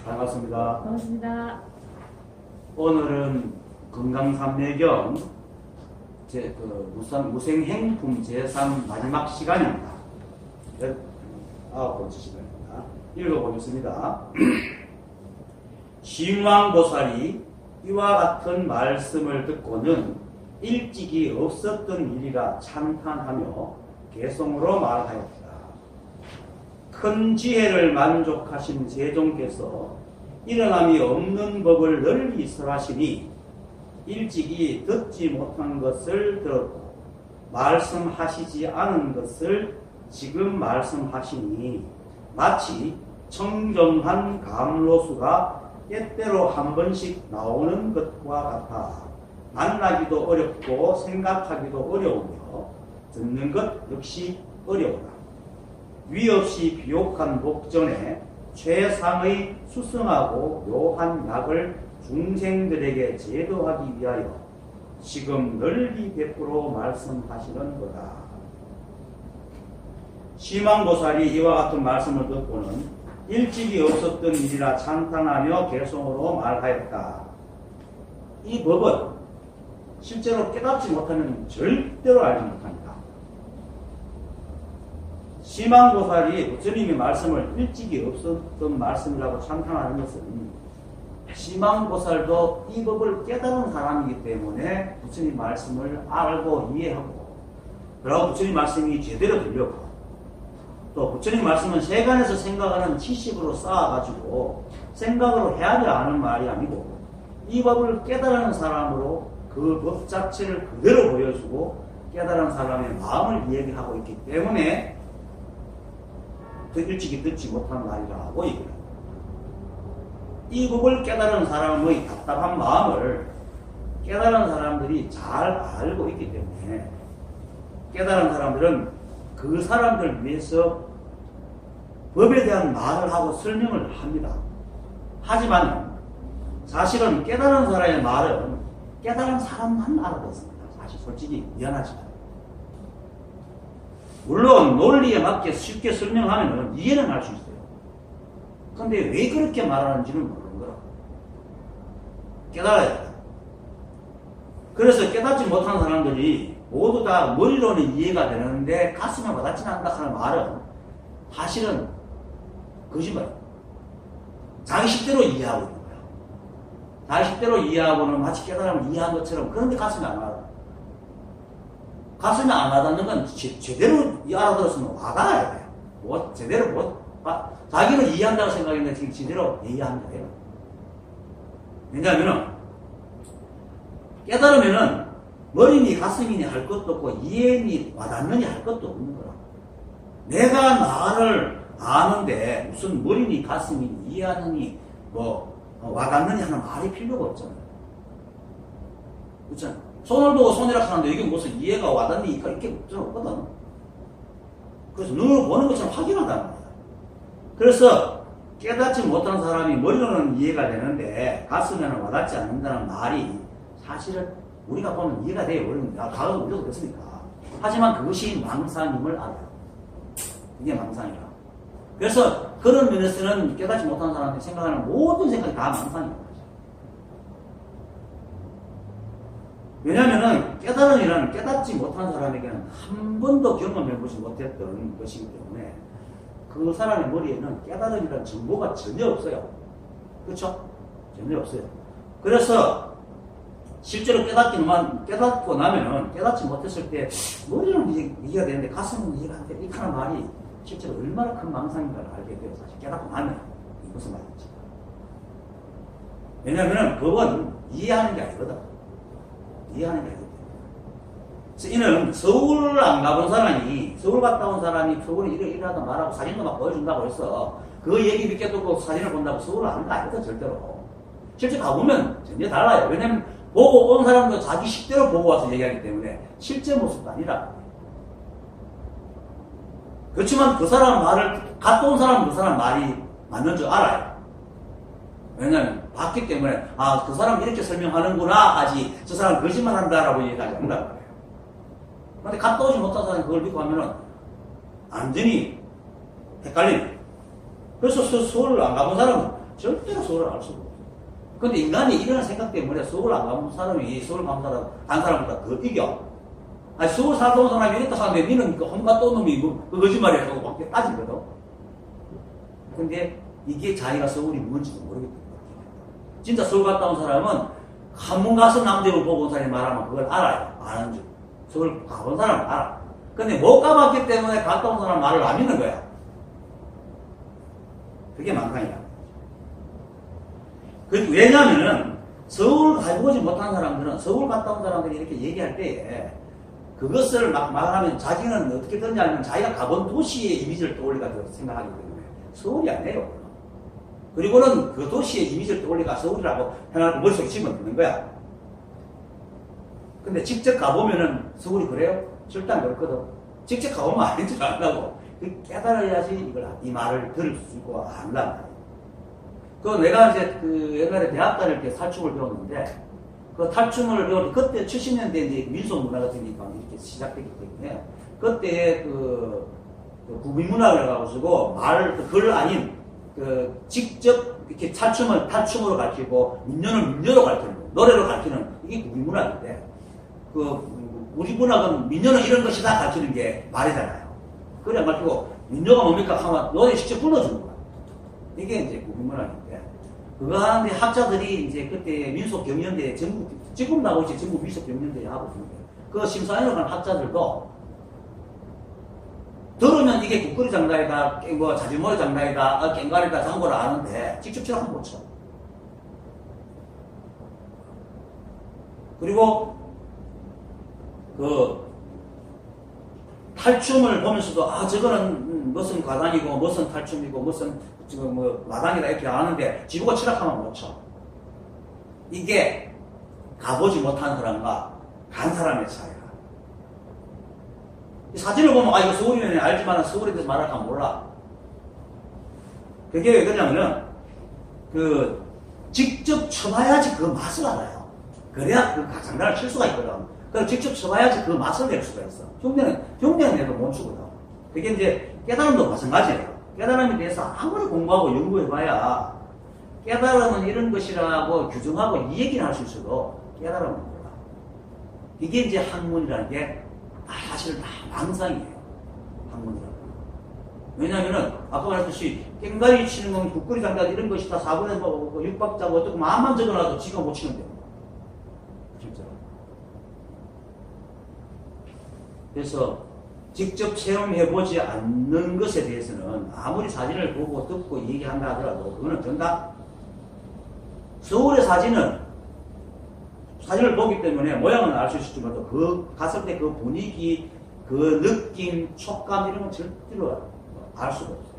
반갑습니다. 반갑습니다. 오늘은 건강삼매경 무생행품 제3 마지막 시간입니다. 9번째 시간입니다. 읽어보겠습니다. 신왕보살이 이와 같은 말씀을 듣고는 일찍이 없었던 일이라 찬탄하며 개성으로 말하였다. 큰 지혜를 만족하신 세종께서 일어남이 없는 법을 널리 설하시니 일찍이 듣지 못한 것을 들었고 말씀하시지 않은 것을 지금 말씀하시니 마치 청정한 감로수가 때때로 한 번씩 나오는 것과 같아 만나기도 어렵고 생각하기도 어려우며 듣는 것 역시 어려우다. 위없이 비옥한 목전에 최상의 수승하고 묘한 약을 중생들에게 제도하기 위하여 지금 널리 베풀어 말씀하시는 거다. 심왕보살이 이와 같은 말씀을 듣고는 일찍이 없었던 일이라 찬탄하며 개성으로 말하였다. 이 법은 실제로 깨닫지 못하면 절대로 알지 못합니다. 심왕보살이 부처님의 말씀을 일찍이 없었던 말씀이라고 찬탄하는 것은 심왕보살도 이 법을 깨달은 사람이기 때문에 부처님 말씀을 알고 이해하고 그리고 부처님 말씀이 제대로 들려고 또 부처님 말씀은 세간에서 생각하는 지식으로 쌓아가지고 생각으로 해야 하는 말이 아니고 이 법을 깨달은 사람으로 그 법 자체를 그대로 보여주고 깨달은 사람의 마음을 이야기하고 있기 때문에 더 일찍이 듣지 못한 말이라고 얘기합니다. 이 법을 깨달은 사람의 답답한 마음을 깨달은 사람들이 잘 알고 있기 때문에 깨달은 사람들은 그 사람들 위해서 법에 대한 말을 하고 설명을 합니다. 하지만 사실은 깨달은 사람의 말은 깨달은 사람만 알아듣습니다. 사실 솔직히 미안하지만 물론 논리에 맞게 쉽게 설명하면 이해는 할 수 있어요. 근데 왜 그렇게 말하는지는 모르는 거라. 깨달아야 된다. 그래서 깨닫지 못한 사람들이 모두 다 머리로는 이해가 되는데 가슴에 와닿지 않는다 하는 말은 사실은 거짓말이에요. 자기 식대로 이해하고 있는 거야. 자기 식대로 이해하고는 마치 깨달음을 이해한 것처럼 그런데 가슴에 안 와닿아. 가슴에 안 와닿는 건 제대로 알아들었으면 와닿아야 돼요. 제대로 자기는 이해한다고 생각했는데 지금 제대로 이해한다 해요. 왜냐하면 깨달으면은 머리니 가슴이니 할 것도 없고 이해니 와닿느니 할 것도 없는 거라. 내가 나를 아는데 무슨 머리니 가슴이니 이해하느니 와닿느니 하는 말이 필요가 없잖아요. 그렇잖아요. 손을 보고 손이라 하는데 이게 무슨 이해가 와닿니 이렇게 없거든. 그래서 눈으로 보는 것처럼 확인한다는 거야. 그래서 깨닫지 못한 사람이 머리로는 이해가 되는데 가슴에는 와닿지 않는다는 말이 사실은 우리가 보면 이해가 돼요. 과거에 우리도 그랬으니까. 하지만 그것이 망상임을 알아요. 이게 망상이라. 그래서 그런 면에서는 깨닫지 못한 사람들이 생각하는 모든 생각이 다 망상이에요. 왜냐하면 깨달은 일은 깨닫지 못한 사람에게는 한 번도 경험해보지 못했던 것이기 때문에 그 사람의 머리에는 깨달음이라는 정보가 전혀 없어요. 그렇죠? 전혀 없어요. 그래서 실제로 깨닫고 나면은 깨닫지 못했을 때 머리는 이해가 되는데 가슴은 이해가 안 돼. 이렇게 하는 말이 실제로 얼마나 큰 망상인가를 알게 돼요. 사실 깨닫고 나면 이게 무슨 말인지. 왜냐하면 그건 이해하는 게 아니거든. 이해하는 게 아니거든. 그래서 이는 서울 안 가본 사람이 서울 갔다 온 사람이 서울에 이러하다 말하고 사진도 막 보여준다고 해서 그 얘기 믿게 듣고 사진을 본다고 서울을 안 가 아니거든 절대로. 실제 가보면 전혀 달라요. 왜냐면 보고 온 사람도 자기 식대로 보고 와서 얘기하기 때문에 실제 모습도 아니라. 그렇지만 그 사람 말을 갔다 온 사람은 그 사람 말이 맞는 줄 알아요. 왜냐면 봤기 때문에 그 사람 이렇게 설명하는구나 하지 저 사람 거짓말한다라고 얘기하지 않는단 말이에요. 그런데 갔다 오지 못한 사람이 그걸 믿고 하면은 완전히 헷갈리네. 그래서 서울을 안 가본 사람은 절대로 서울을 알 수가 없어요. 근데 인간이 이런 생각 때문에 서울 안 가본 사람이 서울 가본 사람, 간 사람보다 더 이겨. 아니, 서울 살다 온 사람이 이랬다 하는데 니는 그 험가 또 놈이 그 거짓말이야 하고 막 따지거든. 근데 이게 자기가 서울이 뭔지도 모르겠다. 진짜 서울 갔다 온 사람은 한 번 가서 남대문 보고 온 사람이 말하면 그걸 알아요. 아는 줄. 서울 가본 사람은 알아. 근데 못 가봤기 때문에 갔다 온 사람 말을 안 믿는 거야. 그게 망상이야. 왜냐면은 서울 가보지 못한 사람들은 서울 갔다 온 사람들이 이렇게 얘기할 때에 그것을 막 말하면 자기는 어떻게 듣냐면 자기가 가본 도시의 이미지를 떠올리가 생각하기 때문에 서울이 아니에요. 그리고는 그 도시의 이미지를 떠올리가 서울이라고 해놓고 머릿속에 집어넣는 거야. 근데 직접 가보면은 서울이 그래요? 절대 안 그렇거든. 직접 가보면 아닌 줄 안다고. 깨달아야지 이걸, 이 말을 들을 수 있고 안단 말이에요. 그 내가 이제 그 옛날에 대학 다닐 때 탈춤을 배웠는데 그 탈춤을 배울 때 그때 70년대 이제 민속 문화 같은 게 이렇게 시작됐기 때문에 그때 그 구민문화를 해가지고 글 아닌 그 직접 이렇게 탈춤으로 가르치고 민요는 민요로 가르치는 거, 노래로 가르치는 이게 구민문화인데 그 우리 문학은 민요는 이런 것이다 가르치는 게 말이잖아요. 그래 가지고 민요가 뭡니까 하면 노래 직접 불러주는 거야. 이게 이제 구민문화인데 그거 하는데 학자들이 이제 그때 민속경연대 전국 지금 나오지 전국 민속경연대 하고 있는데 그 심사위원 간 학자들도 들으면 이게 국거리 장단이다, 뭐 자질머리 장단이다, 깽가리다, 장고를 아는데 직접 치러 한번 못 쳐. 그리고 그 탈춤을 보면서도 저거는 무슨 과단이고 무슨 탈춤이고 무슨 지금 뭐 마당이다 이렇게 아는데 지구가 추락하면 못 쳐. 이게 가보지 못한 사람과 간 사람의 차이야. 이 사진을 보면 이거 서울이네 알지만 서울에 대해서 말할까 몰라. 그게 왜 그러냐면은 그 직접 쳐봐야지 그 맛을 알아요. 그래야 그 장단을 칠 수가 있거든. 그래서 직접 쳐봐야지 그 맛을 낼 수가 있어. 흉내는 내도 못 추거든. 그게 이제 깨달음도 마찬가지예요. 깨달음에 대해서 아무리 공부하고 연구해봐야 깨달음은 이런 것이라고 규정하고 이 얘기는 할 수 있어도 깨달음은 몰라. 이게 이제 학문이라는 게 사실 다 망상이에요. 학문이라는 게. 왜냐면은 아까 말했듯이 깽가리 치는 건 국거리 장단 이런 것이 다 4분의 뭐 6박자고 어떻게 마음만 적어놔도 지가 못 치는데. 진짜. 그래서 직접 체험해보지 않는 것에 대해서는 아무리 사진을 보고 듣고 얘기한다 하더라도 그거는 정답. 서울의 사진을 보기 때문에 모양은 알 수 있지만 그 갔을 때 그 분위기, 그 느낌, 촉감 이런 건 절대로 알 수가 없어요.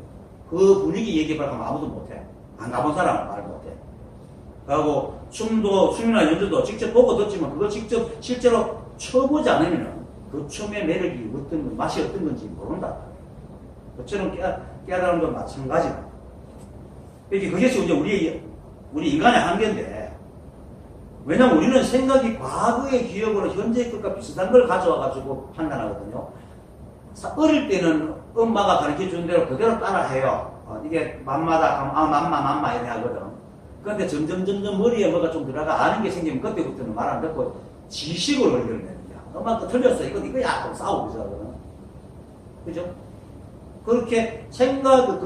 그 분위기 얘기해봐라 하면 아무도 못해. 안 가본 사람은 말 못해. 그리고 춤이나 연주도 직접 보고 듣지만 그걸 직접 실제로 쳐보지 않으면 그 춤의 매력이 어떤 맛이 어떤 건지 모른다. 그처럼 깨달음도 마찬가지다. 그것이 이제 우리 인간의 한계인데, 왜냐면 우리는 생각이 과거의 기억으로 현재의 것과 비슷한 걸 가져와가지고 판단하거든요. 어릴 때는 엄마가 가르쳐 준 대로 그대로 따라해요. 이게 맘마다 맘마 이래 하거든. 그런데 점점 머리에 뭐가 좀 들어가 아는 게 생기면 그때부터는 말 안 듣고 지식으로 걸리는 거야. 엄마가 틀렸어. 이거야. 하고 싸우고 있어거든. 그죠? 그렇게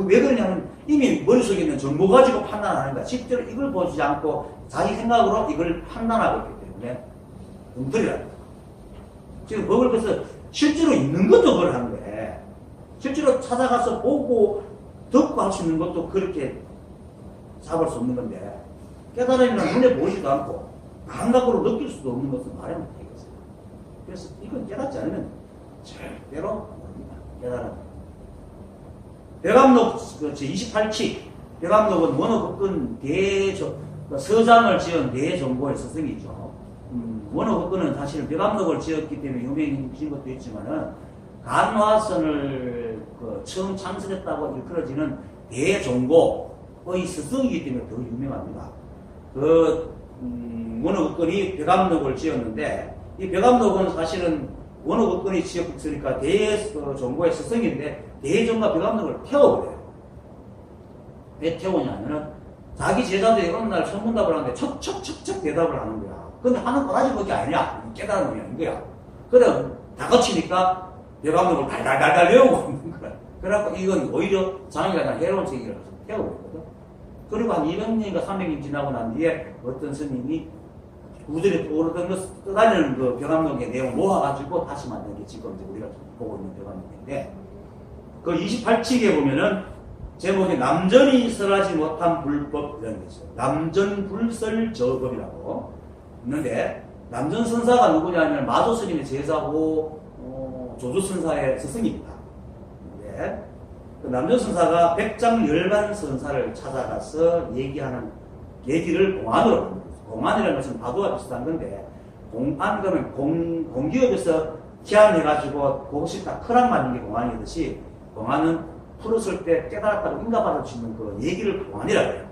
왜 그러냐면 이미 머릿속에 있는 정보 가지고 판단하는 거야. 실제로 이걸 보지 않고 자기 생각으로 이걸 판단하고 있기 때문에 엉터리라는 거야. 지금 그걸 그래서 실제로 있는 것도 그걸 하는 거야. 실제로 찾아가서 보고 듣고 할 수 있는 것도 그렇게 잡을 수 없는 건데 깨달음이란 눈에 보이지도 않고 감각으로 느낄 수도 없는 것은 말해 못하겠어요. 그래서 이건 깨닫지 않으면 절대로 모릅니다. 깨달음. 배감록 28치 배감록은 원어급근 서장을 지은 대정보의 스승이죠. 원어급근은 사실 배감록을 지었기 때문에 유명해진 것도 있지만은 간화선을 처음 창설했다고 일컬어지는 대정보의 스승이기 때문에 더 유명합니다. 원어급근이 배감록을 지었는데 이 배감록은 사실은 원어급근이 지었으니까 대정보의 스승인데 대정과 배감록을 태워버려요. 왜 태우냐면은 자기 제자들이 어느 날 천문답을 하는데 척척척척 대답을 하는 거야. 근데 하는 거라지 그게 아니야. 깨달은 게 아닌 거야. 그래, 다 거치니까 대감독을 달달달달 외우고 있는 거야. 그래갖고 이건 오히려 장애가 해로운 책이라서 태우고 있거든. 그리고 한 200년인가 300년 지나고 난 뒤에 어떤 스님이 구들이 떠다니는 그 벼감록의 내용을 모아가지고 다시 만든 게 지금 이제 우리가 보고 있는 벼감록인데, 그 28칙에 보면은 제목이 남전이 설하지 못한 불법 이라는 게 있어요. 남전불설저법이라고 있는데, 남전선사가 누구냐면 마조스님의 제자고 조조선사의 스승입니다. 네. 그 남전선사가 백장열반선사를 찾아가서 얘기를 공안으로 합니다. 공안이라는 것은 바도와 비슷한 건데, 공안 그러면 공기업에서 기한해가지고 그것이 딱 크락 맞는 게 공안이듯이, 공안은 풀었을 때 깨달았다고 인가받을 수 있는 그 얘기를 공안이라고 해요.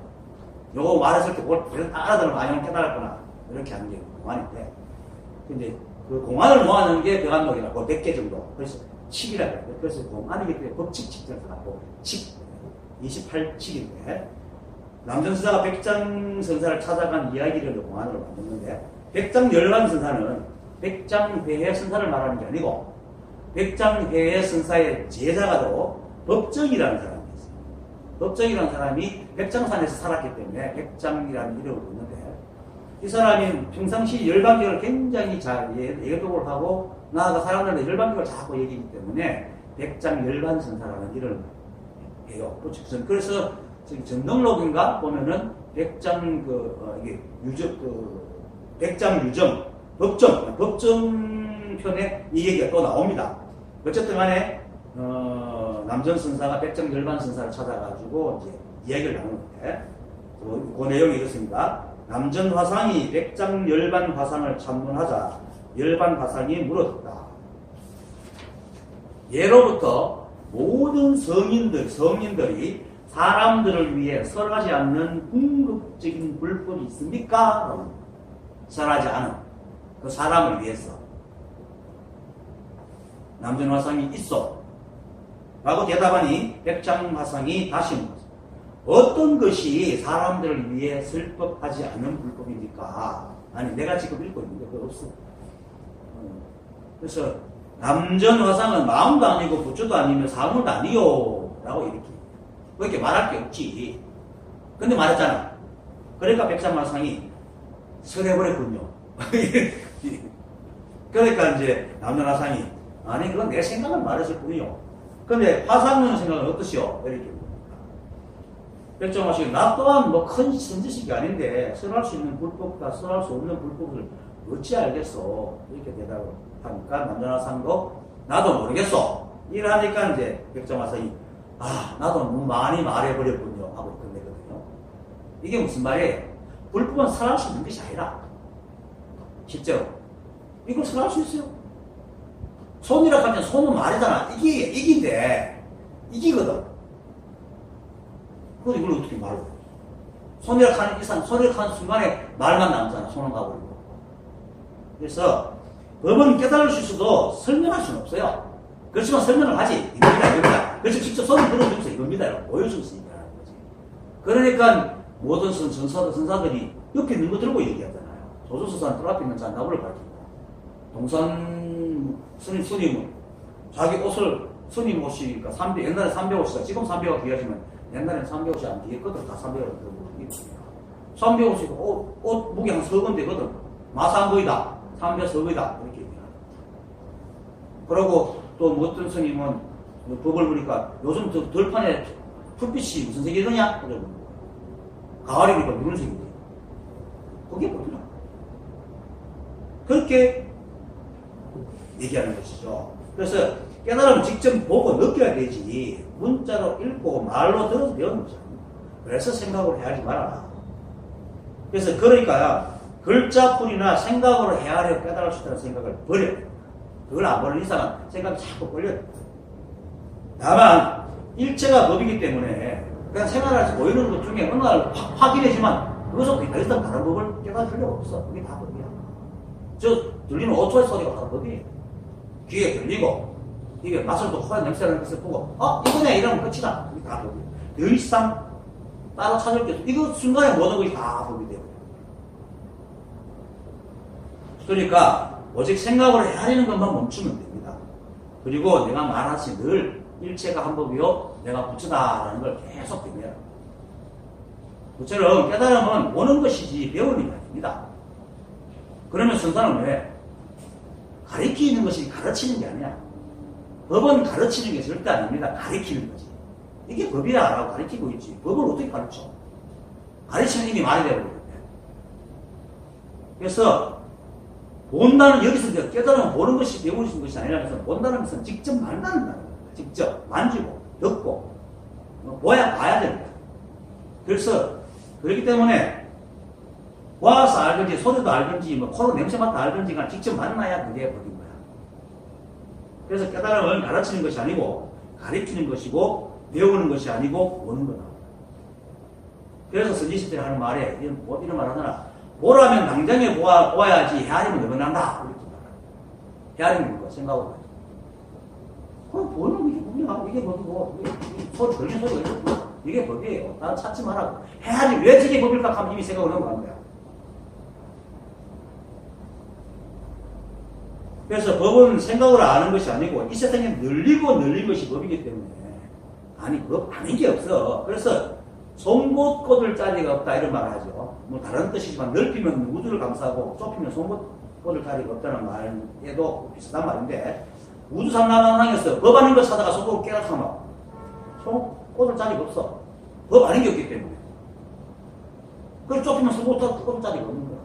요거 말했을 때 그걸 알아들으면 아니면 깨달았구나 이렇게 하는 게 공안인데, 근데 그 공안을 모아놓은 게 벼감록이라고 100개 정도. 그래서 칙이라고 해요. 그래서 공안이기 때문에 법칙 칙정에서 갖고 칙 28칙인데, 남전선사가 백장선사를 찾아간 이야기를 공안으로 만들었는데, 백장열반선사는 백장회해선사를 말하는 게 아니고 백장회해선사의 제자가도 법정이라는 사람이 있어요. 법정이라는 사람이 백장산에서 살았기 때문에 백장이라는 이름을 붙는데, 이 사람이 평상시 열반경을 굉장히 잘 예독을 하고 나아가 사람들한테 열반경을 자꾸 얘기하기 때문에 백장열반선사라는 이름을 해요. 그래서 전등록인가 보면은 백장 백장유정 법정 편에 이 얘기가 또 나옵니다. 어쨌든 간에 남전선사가 백장열반선사를 찾아가지고 이제 이야기를 나누는데, 그 내용이 이렇습니다. 남전화상이 백장열반화상을 참문하자 열반화상이 물었다. 예로부터 모든 성인들이 사람들을 위해 설하지 않는 궁극적인 불법이 있습니까? 설하지 않은 그 사람을 위해서 남전화상이 있어 라고 대답하니 백장화상이 다시 묻었어. 어떤 것이 사람들을 위해 설법하지 않는 불법입니까? 아니, 내가 지금 읽고 있는데 그거 없어. 그래서 남전화상은 마음도 아니고 부처도 아니면 사물도 아니요 라고 이렇게 그렇게 말할 게 없지. 근데 말했잖아. 그러니까 백장화상이 설해버렸군요. 그러니까 이제 남전화상이 아니 그건 내 생각을 말했을 뿐이요. 근데 화상은 생각은 어떠시오? 이렇게 백장화상이 나 또한 뭐 큰 선지식이 아닌데 설할 수 있는 불법과 설할 수 없는 불법을 어찌 알겠어? 이렇게 대답을 하니까 남전화상도 나도 모르겠어. 이러니까 이제 백장화상이 나도 너무 많이 말해버렸군요 하고 끝내거든요. 이게 무슨 말이에요? 불법은 설할 수 있는 것이 아니라 실제로 이걸 설할 수 있어요. 손이라고 하면 손은 말이잖아. 이긴데 이기거든. 그런데 이걸 어떻게 말로 해? 손이라고 하는 이상, 손이라고 하는 순간에 말만 남잖아. 손은 가버리고. 그래서 법은 깨달을 수 있어도 설명할 수는 없어요. 그렇지만 설명을 하지. 이겁니다. 그래서 직접 손을 들어주면서 이겁니다. 라고 보여줄 수 있다는 거지. 그러니까 모든 선사들이 옆에 있는 거 들고 얘기하잖아요. 조조선사는 뜰 앞에 있는 잔나무를 가르칩니다. 동산 스님은 자기 옷을 스님 옷이니까 옛날에 300옷이다. 지금 300옷 귀하지만 옛날에는 300옷이 안 뒤에 것들 다 300옷을 들고 입습니다. 300옷이 옷 무게 한 서건 되거든. 마상거이다. 300서거이다. 이렇게 얘기합니다. 그러고 또 어떤 스님은 법을 보니까 요즘 들판에 풀빛이 무슨 색이더냐? 가을이니까 누른색인데. 그게 뭐더라? 그렇게 얘기하는 것이죠. 그래서 깨달으면 직접 보고 느껴야 되지. 문자로 읽고 말로 들어도 되는 거잖아. 그래서 생각으로 해야지 말아라. 그래서 그러니까 글자풀이나 생각으로 헤아려 깨달을 수 있다는 생각을 버려야 돼. 그걸 안 버리는 이상은 생각이 자꾸 걸려야 돼. 다만 일체가 법이기 때문에 그냥 생활하면서 보이는 것 중에 어느 날 확인하지만 그것은 더 이상 다른 법을 깨달을 필요가 없어. 그게 다 법이야. 들리는 오초의 소리가 다 법이에요. 귀에 들리고 이게 맛을 또 코에 냄새나는 것을 보고 이거네 이러면 끝이다. 그게 다 법이에요. 더 이상 따로 찾을 게 없어. 이거 순간에 모든 것이 다 법이 되고. 그러니까 오직 생각으로 헤아리는 것만 멈추면 됩니다. 그리고 내가 말하듯이 늘 일체가 한 법이요 내가 부처다라는 걸 계속 배워요. 그처럼 깨달음은 오는 것이지 배우는 게 아닙니다. 그러면 선사는 왜? 가르치는 것이 가르치는 게 아니야. 법은 가르치는 게 절대 아닙니다. 가르치는 거지. 이게 법이야 라고 가르치고 있지. 법을 어떻게 가르쳐? 가르치면 이미 말이 되어버리는데. 그래서 본다는 여기서 깨달으면 보는 것이 배우는 것이 아니라 그래서 본다는 것은 직접 만나는 거예요. 직접 만지고 듣고 봐야 됩니다. 그래서 그렇기 때문에 와서 알든지 소리도 알든지 뭐 코로 냄새 맡아 알든지가 직접 만나야 그게 법인 거야. 그래서 깨달음은 가르치는 것이 아니고 가르치는 것이고 배우는 것이 아니고 보는 거다. 그래서 선지시들이 하는 말에 이런 말 하잖아. 보라면 당장에 보아야지 헤아리면 늘어난다. 이렇게 말해. 헤아리는 거 생각하고. 그럼 보는 게 법이야. 이게 법이고 소리 들리는 소리가 이게 법이에요. 난 찾지 말라고. 헤아리 왜 저게 법일까 하면 이미 생각을 넘어간 거야. 그래서 법은 생각으로 아는 것이 아니고 이 세상에 늘린 것이 법이기 때문에 아니 법 아닌 게 없어. 그래서 송곳 꽂을 자리가 없다 이런 말을 하죠. 뭐 다른 뜻이지만 넓히면 우주를 감싸고 좁히면 송곳 꽂을 자리가 없다는 말에도 비슷한 말인데 우주 삼라만항에서 법 아닌 걸 찾아가 속으로 깨닫으면 송곳 꽂을 자리가 없어. 법 아닌 게 없기 때문에. 그걸 좁히면 송곳 꽂을 자리가 없는 거야.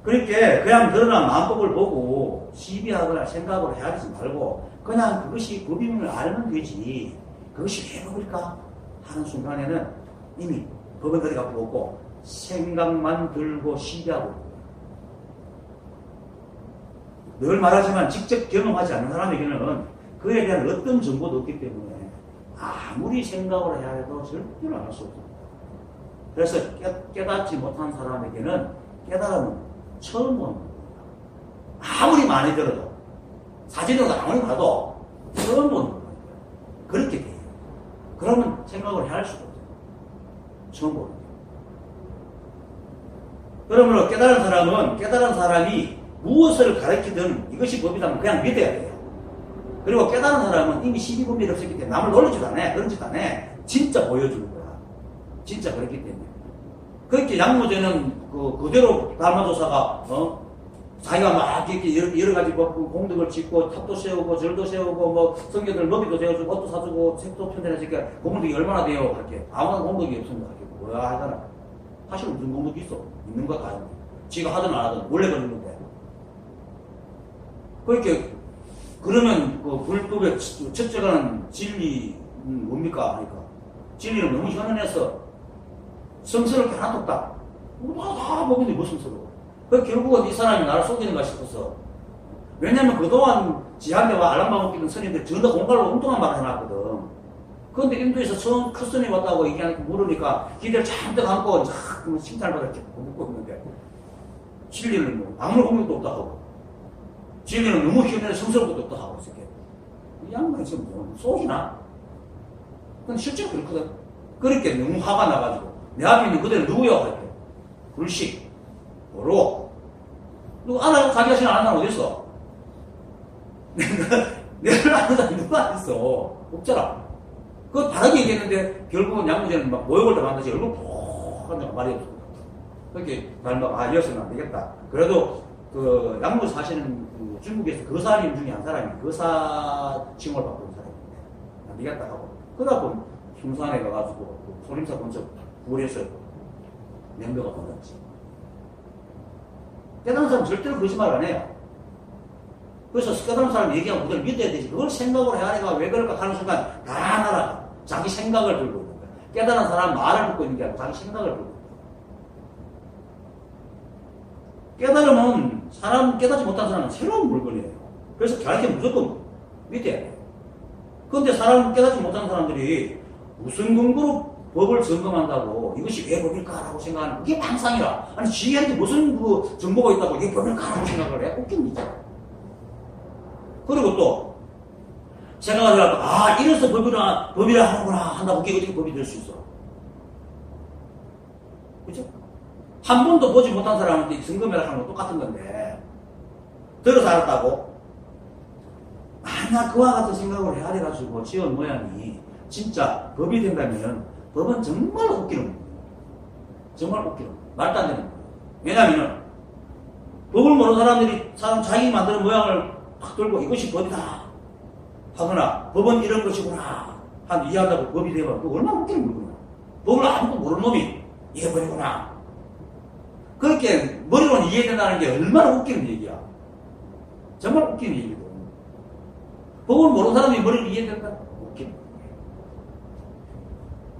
그렇게 그냥 드러난 마음법을 보고 시비하거나 생각을 헤아리지 말고 그냥 그것이 법임을 알면 되지. 그것이 왜 법일까? 하는 순간에는 이미 법은 어디 갖고 없고 생각만 들고 시비하고 늘 말하지만 직접 경험하지 않는 사람에게는 그에 대한 어떤 정보도 없기 때문에 아무리 생각을 해야 해도 절대로 안 할 수 없습니다. 그래서 깨닫지 못한 사람에게는 깨달음은 처음 보는 겁니다. 아무리 많이 들어도 사진으로 아무리 봐도 처음 보는 겁니다. 그렇게 돼요. 그러면 생각을 해야 할 수가 없어요. 처음 보는 거예요. 그러므로 깨달은 사람이 무엇을 가르치든 이것이 법이라면 그냥 믿어야 돼요. 그리고 깨달은 사람은 이미 시비분별이 없었기 때문에 남을 놀리지도 않아. 그런 짓 안 해. 진짜 보여주는 거야. 진짜 그렇기 때문에. 그렇게 양무제는 그대로 달마조사가 자기가 막 이렇게 여러 가지 공덕을 짓고 탑도 세우고 절도 세우고 뭐 성경들 너비도 세워주고 옷도 사주고 책도 편찬해주니까 공덕이 얼마나 돼요? 그렇게 아무나 공덕이 없습니다. 뭐야 하잖아. 사실 무슨 공덕이 있어? 있는 거 다. 지가 하든 안 하든 원래 그런 건데. 그렇게 그러면 그 불법의 첫째가는 진리 뭡니까? 하니까 진리는 너무 현안해서 성스럽게 하나도 없다. 다 보는데 무슨 스러워. 그 결국은 이 사람이 나를 속이는가 싶어서. 왜냐면 그동안 지한테와 알람방 먹기는 스님들 전부 공갈로 엉뚱한 말을 해놨거든. 그런데 인도에서 처음 큰 스님이 왔다고 얘기하니까 물으니까 기대를 잔뜩 안고 칭찬을 받았지. 묻고 있는데 진리는 뭐 아무런 공격도 없다 하고 진리는 너무 현안해 성스러운 것도 없다 하고 있을게. 이 양반이 지금 뭐 속이나? 근데 실제로 그렇거든. 그렇게 너무 화가 나가지고 내 앞에 있는 그대로 누구야? 할게. 불식, 도로. 누구 알아요? 자기 자신 아는 사람 어딨어? 내가 아는 사람이 누가 있어? 없잖아. 그거 다르게 얘기했는데 결국은 양무제는 막 모욕을 당한다지 얼굴 푹 한다고 말이 없어. 그렇게 날 이어서는 안 되겠다. 그래도 그 양무 사시는 그 중국에서 거사님 중에 한 사람이 거사 칭호를 받고 있는 사람인데 안 되겠다 하고 그러고 흉산에 가가지고 소림사 근처 구월에서 명배가 받았지. 깨달은 사람은 절대로 거짓말 안 해요. 그래서 깨달은 사람이 얘기하면 그걸 믿어야 되지. 그걸 생각으로 해야 하니까 왜 그럴까 하는 순간 다 날아가. 자기 생각을 들고 있는 거야. 깨달은 사람은 말을 듣고 있는 게 아니라 자기 생각을 들고 있는 거야. 깨달으면 깨닫지 못한 사람은 새로운 물건이에요. 그래서 가르치면 무조건 믿어야 돼요. 그런데 깨닫지 못한 사람들이 무슨 근거로 법을 점검한다고 이것이 왜 법일까라고 생각하는 그게 망상이라. 아니 지혜한테 무슨 그 정보가 있다고 이게 법일까라고 생각을 해? 웃깁니다. 그리고 또 생각하지 말고, 아, 이래서 법이라 하는구나. 한다고 그게 어떻게 법이 될 수 있어. 그죠? 한 번도 보지 못한 사람한테 증거매라 하는 거 똑같은 건데, 들어서 알았다고? 나 그와 같은 생각을 해야 돼가지고 지은 모양이 진짜 법이 된다면 법은 정말 웃기는 거예요. 정말 웃기는 거예요. 말도 안 되는 거예요. 왜냐면은 법을 모르는 사람들이 자기 만드는 모양을 탁 들고 이것이 법이다 하거나 법은 이런 것이구나 이해한다고 법이 되면 그거 얼마나 웃기는 거구나. 법을 아무것도 모르는 놈이 이게 법이구나. 그렇게 머리로는 이해된다는 게 얼마나 웃기는 얘기야. 정말 웃기는 얘기거든. 법을 모르는 사람이 머리를 이해된다? 웃기는 거야.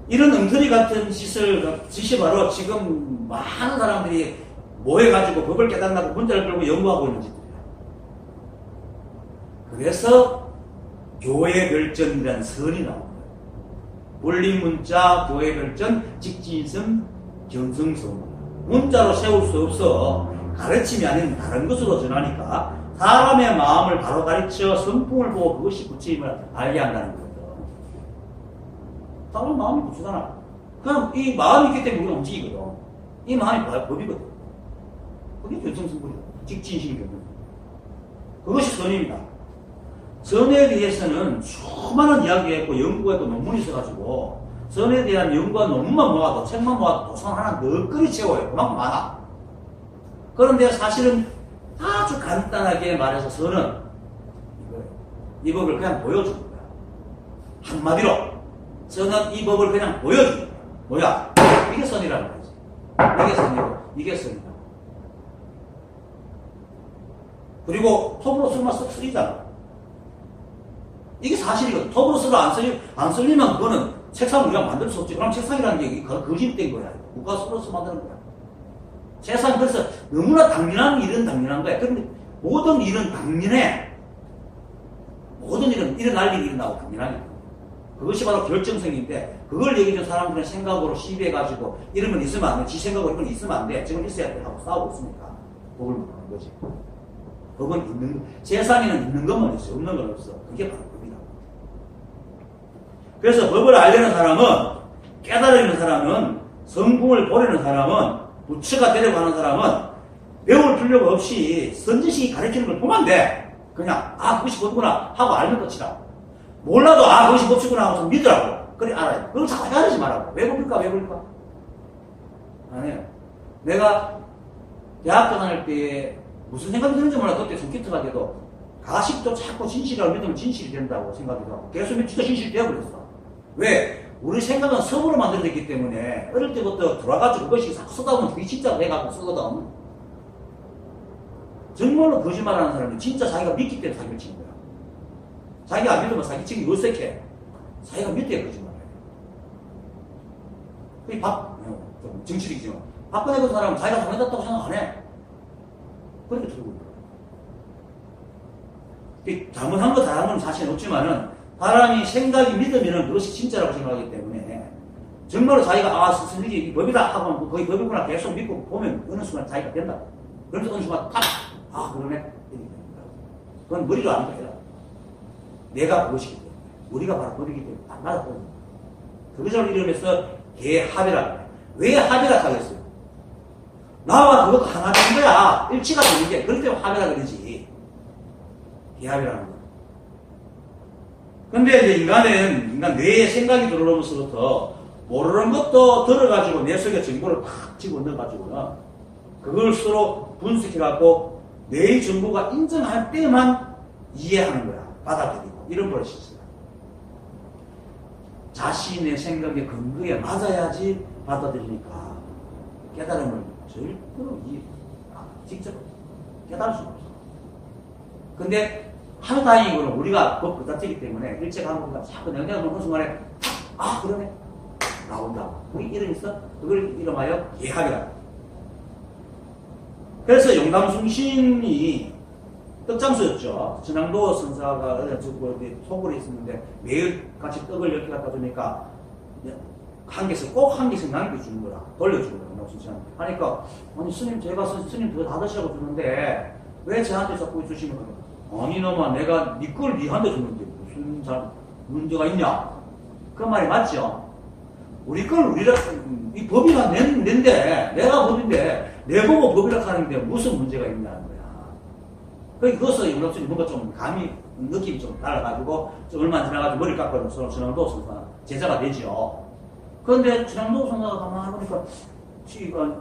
이런 엉터리 같은 짓이 바로 지금 많은 사람들이 모여가지고 법을 깨달라고 문자를 끌고 연구하고 있는 짓들이야. 그래서 교회 별전이라는 선이 나온 거야. 원리문자, 교회 별전, 직진성, 견성성. 문자로 세울 수 없어. 가르침이 아닌 다른 것으로 전하니까 사람의 마음을 바로 가르쳐 성품을 보고 그것이 부처임을 알게 한다는 거거든. 사람 마음이 부처잖아. 그럼 이 마음이 있기 때문에 우리가 움직이거든. 이 마음이 법이거든. 그게 견성성분이다. 직진심이 견성. 그것이 선입니다. 선에 대해서는 수많은 이야기했고 연구했고 논문이 있어가지고 선에 대한 연구와 논문만 모아도 책만 모아도 도선 하나 너끈히 채워요. 그만큼 많아. 그런데 사실은 아주 간단하게 말해서 선은 이거예요. 이 법을 그냥 보여주는 거야. 한마디로 선은 이 법을 그냥 보여주는 거야. 뭐야? 이게 선이라는 거지. 이게 선이고 이게 선이다. 그리고 톱으로 쓰면 쓱 쓰리잖아. 이게 사실이거든. 톱으로 쓰도 안 쓸리면 그거는 책상을 우리가 만들 수 없지. 그럼 책상이라는 게 거짓된 거야. 누가 쓰러서 만드는 거야. 세상 그래서 너무나 당연한 일은 당연한 거야. 그런데 모든 일은 당연해. 모든 일은 일어날 일이 일어나고 당연하니까. 그것이 바로 결정성인데 그걸 얘기해준 사람들은 생각으로 시비해가지고 이런 건 있으면 안 돼. 지 생각으로 이런 건 있으면 안 돼. 지금 있어야 돼. 하고 싸우고 있으니까 법을 못하는 거지. 법은 있는 거. 세상에는 있는 것만 있어. 없는 건 없어. 그게 바로 법이다. 그래서 법을 알려는 사람은 깨달으려는 사람은 성품을 보려는 사람은 부처가 되려고 하는 사람은 배울 필요가 없이 선지식이 가르치는 걸 보면 돼. 그냥 그것이 법이구나 하고 알면 끝이다. 몰라도 그것이 법이구나 하고 믿으라고. 그래 알아요. 그걸 자꾸 헤아리지 말라고. 왜 법일까? 아니에요. 내가 대학교 다닐 때 무슨 생각이 드는지 몰라. 그때 손기트가 돼도 가식도 자꾸 진실이라고 믿으면 진실이 된다고 생각이 하고 계속 진짜 진실이 되어버렸어. 왜? 우리 생각은 성으로 만들어졌기 때문에 어릴 때부터 돌아가지고 그것이 자꾸 쓰다 보면 그게 진짜로 돼갖고 쓰거든. 정말로 거짓말하는 사람이 진짜 자기가 믿기 때문에 사기를 치는 거야. 자기가 안 믿으면 사기치기 어색해. 자기가 믿어야 거짓말해. 그게 좀 정치력이지만 박근혜 그 사람은 자기가 잘못했다고 생각 안 해. 그렇게 들고 있다. 잘못한 거 잘한 건 사실은 없지만은 사람이 생각이 믿으면 그것이 진짜라고 생각하기 때문에 정말로 자기가 스승이 법이다 하고 거의 법이구나 계속 믿고 보면 어느 순간 자기가 된다. 그러면서 어느 순간 그러네. 이렇게 됩니다. 그건 머리로 아는 거야. 내가 그것이기 때문에 우리가 바로 법이기 때문에 딱 맞았거든요. 그것을 이름해서 개합이라고 해요. 왜 합이라고 하겠어요? 나와 그것도 하나 되는 거야. 일치가 되는 게 그럴 때 합이라 그러지. 개합이라는 거야. 근데 이제 인간 뇌에 생각이 들어오면서부터 모르는 것도 들어가지고 내 속에 정보를 팍 집어넣어가지고는 그걸 서로 분석해갖고 뇌의 정보가 인정할 때만 이해하는 거야. 받아들이고. 이런 버릇이 있어요. 자신의 생각의 근거에 맞아야지 받아들이니까 깨달음을 절대로 직접 깨달을 수가 없어. 근데 하루 다행인 거는 우리가 법 그다지기 때문에 일체가 한 번가 자꾸 내가 놓는 순간에 그러네 나온다. 그게 이름있어? 그걸 이름하여 예합이라. 그래서 용담숭신이 떡장수였죠. 전항도 선사가 속으로 있었는데 매일 같이 떡을 이렇게 갖다 주니까 꼭 한 개씩 남겨주는 거라. 돌려주는 거라. 용담숭신 하니까 아니 스님 제가 스님 그거 다 드시라고 주는데 왜 저한테 자꾸 주시는 거예요? 아니 놈아 내가 네 걸 니한테 줬는데 무슨 문제가 있냐? 그 말이 맞죠? 우리 걸 이 법이가 낸데, 내가 법인데, 내보고 법이라 하는데 무슨 문제가 있냐는 거야. 그것을 영락순이 뭔가 좀 감이, 느낌이 좀 달라가지고, 얼마 지나가지고 머리 깎아서 전남도 선수가 제자가 되죠. 그런데 전남도 선수가 가만히 보니까,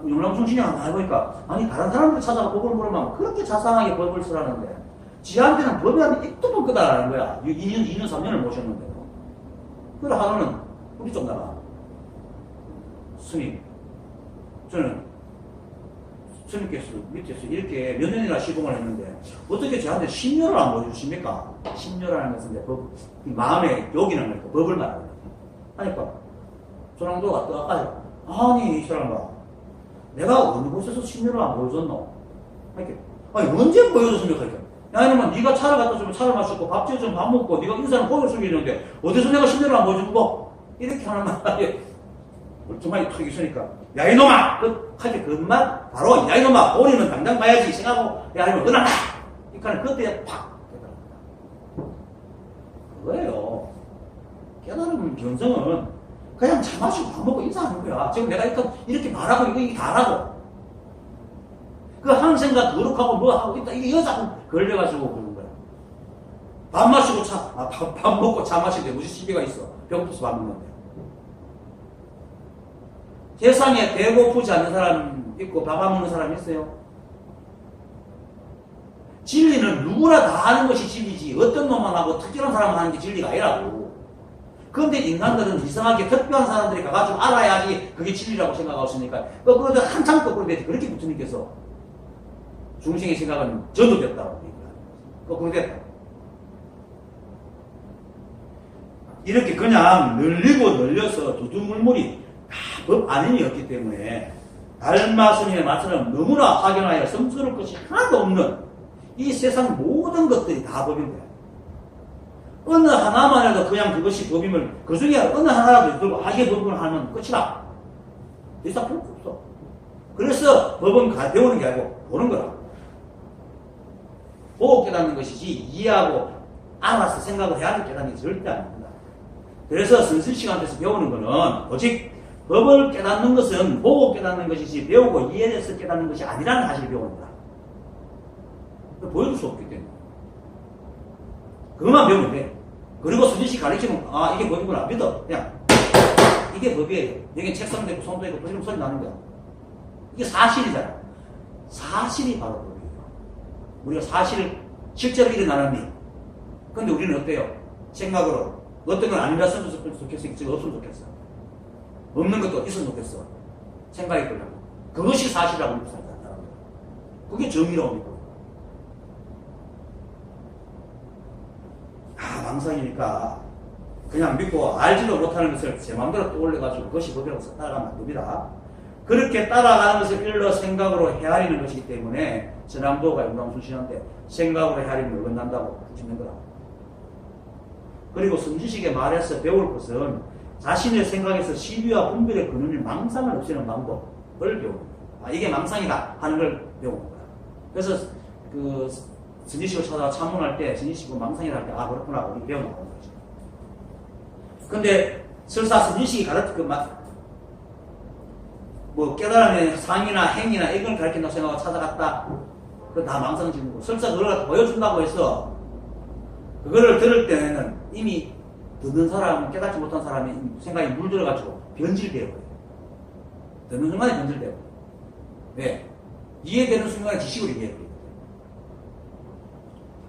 영락순 신이 하나 해보니까, 아니, 다른 사람들 찾아가 법을 물으면 그렇게 자상하게 법을 쓰라는데, 지한테는 법이 한 입도 못 끄다라는 거야. 2년, 3년을 모셨는데도. 그래 하루는 우리 쪽 나가. 스님, 저는 스님께서 밑에서 이렇게 몇 년이나 시공을 했는데 어떻게 저한테 심려를 안 보여주십니까? 심려라는 것은 법, 마음에 욕이는 거니까 법을 말하는 거예요. 하니까 조랑도가 또 아까 아니 이 사람아 내가 어느 곳에서 심려를 안 보여줬노? 이렇게 아니 언제 보여줬습니까? 이렇게 야 이놈아 네가 차를 갖다 주면 차를 마시고 밥 지어주면 밥 먹고 네가 인사는 고개를 숙이는데 어디서 내가 심려를 안 보여준 거? 이렇게 하는 말이에요. 얼마나 턱이 있으니까 야 이놈아! 할때 그만 바로 야 이놈아! 우리는 당장 봐야지 생각하고 야 이놈아 은하다! 그러니까 그때 팍 깨달았다. 그거예요. 깨달은 견성은 그냥 차 마시고 밥 먹고 인사하는 거야. 지금 내가 이렇게 말하고 이게 다라고. 그 한 생각 거룩하고 뭐 하고 있다. 이게 여자고 걸려가지고 그러는 거야. 밥 마시고 밥 먹고 차 마시는데 무슨 시비가 있어. 배고파서 밥 먹는데. 세상에 배고프지 않는 사람 있고 밥 안 먹는 사람 있어요? 진리는 누구나 다 하는 것이 진리지 어떤 놈만 하고 특별한 사람만 하는 게 진리가 아니라고. 그런데 인간들은 이상하게 특별한 사람들이 가가지고 알아야지 그게 진리라고 생각하고 있으니까 거꾸로 한참 거꾸로 됐지. 그렇게 부처님께서 중생의 생각은 전도됐다고 거꾸로 됐다. 이렇게 그냥 늘리고 늘려서 두두물물이 법 안인이었기 때문에 달마스님의 말처럼 너무나 확연하여 성스러울 것이 하나도 없는 이 세상 모든 것들이 다 법인데 어느 하나만 해도 그냥 그것이 법이면 그 중에 어느 하나라도 들고 이게 법을 하면 끝이다. 더 이상 볼 거 없어. 그래서 법은 배우는 게 아니고 보는 거라. 보고 깨닫는 것이지 이해하고 알아서 생각을 해야 깨닫는 게 절대 아닙니다. 그래서 선생시간에서 배우는 거는 오직 법을 깨닫는 것은 보고 깨닫는 것이지 배우고 이해해서 깨닫는 것이 아니라는 사실을 배우는 거야. 보여줄 수 없기 때문에. 그것만 배우면 돼. 그리고 수지씨 가르치면 아 이게 법이구나 믿어. 그냥 이게 법이에요. 여기 책상도 있고 손도 있고 그런 소리 나는 거야. 이게 사실이잖아. 사실이 바로 법이에요. 우리가 사실을 실제로 일어나는 일. 근데 우리는 어때요? 생각으로 어떤 건 아니라서 좋겠어. 지금 없으면 좋겠어. 없는 것도 있으면 좋겠어. 생각이 들려고. 그것이 사실이라고 믿고 산다. 그게 정의라고 믿고. 망상이니까 그냥 믿고 알지도 못하는 것을 제 마음대로 떠올려가지고 그것이 법이라고 따라가면 안 됩니다. 그렇게 따라가는 것을 일러 생각으로 헤아리는 것이기 때문에 전남도가 용감순신한테 생각으로 헤아리면 어긋난다고 붙이는 거라. 그리고 성지식의 말에서 배울 것은 자신의 생각에서 시비와 분별의 근원인 망상을 없애는 방법을 배우는 거야. 이게 망상이다 하는 걸 배우는 거야. 그래서 그 선지식을 찾아가 참문할 때 선지식은 망상이라 할 때 그렇구나 우리 배워나가는 거지. 근데 설사 선지식이 뭐 깨달음의 상이나 행이나 이걸 가르친다고 생각하고 찾아갔다. 그건 다 망상짓는 거. 설사 그걸 갖다 보여준다고 해서 그거를 들을 때는 이미 듣는 사람은 깨닫지 못한 사람이 생각이 물들어가지고 변질되어 버려요. 듣는 순간에 변질되어 버려요. 왜? 이해되는 순간에 지식으로 이해해요.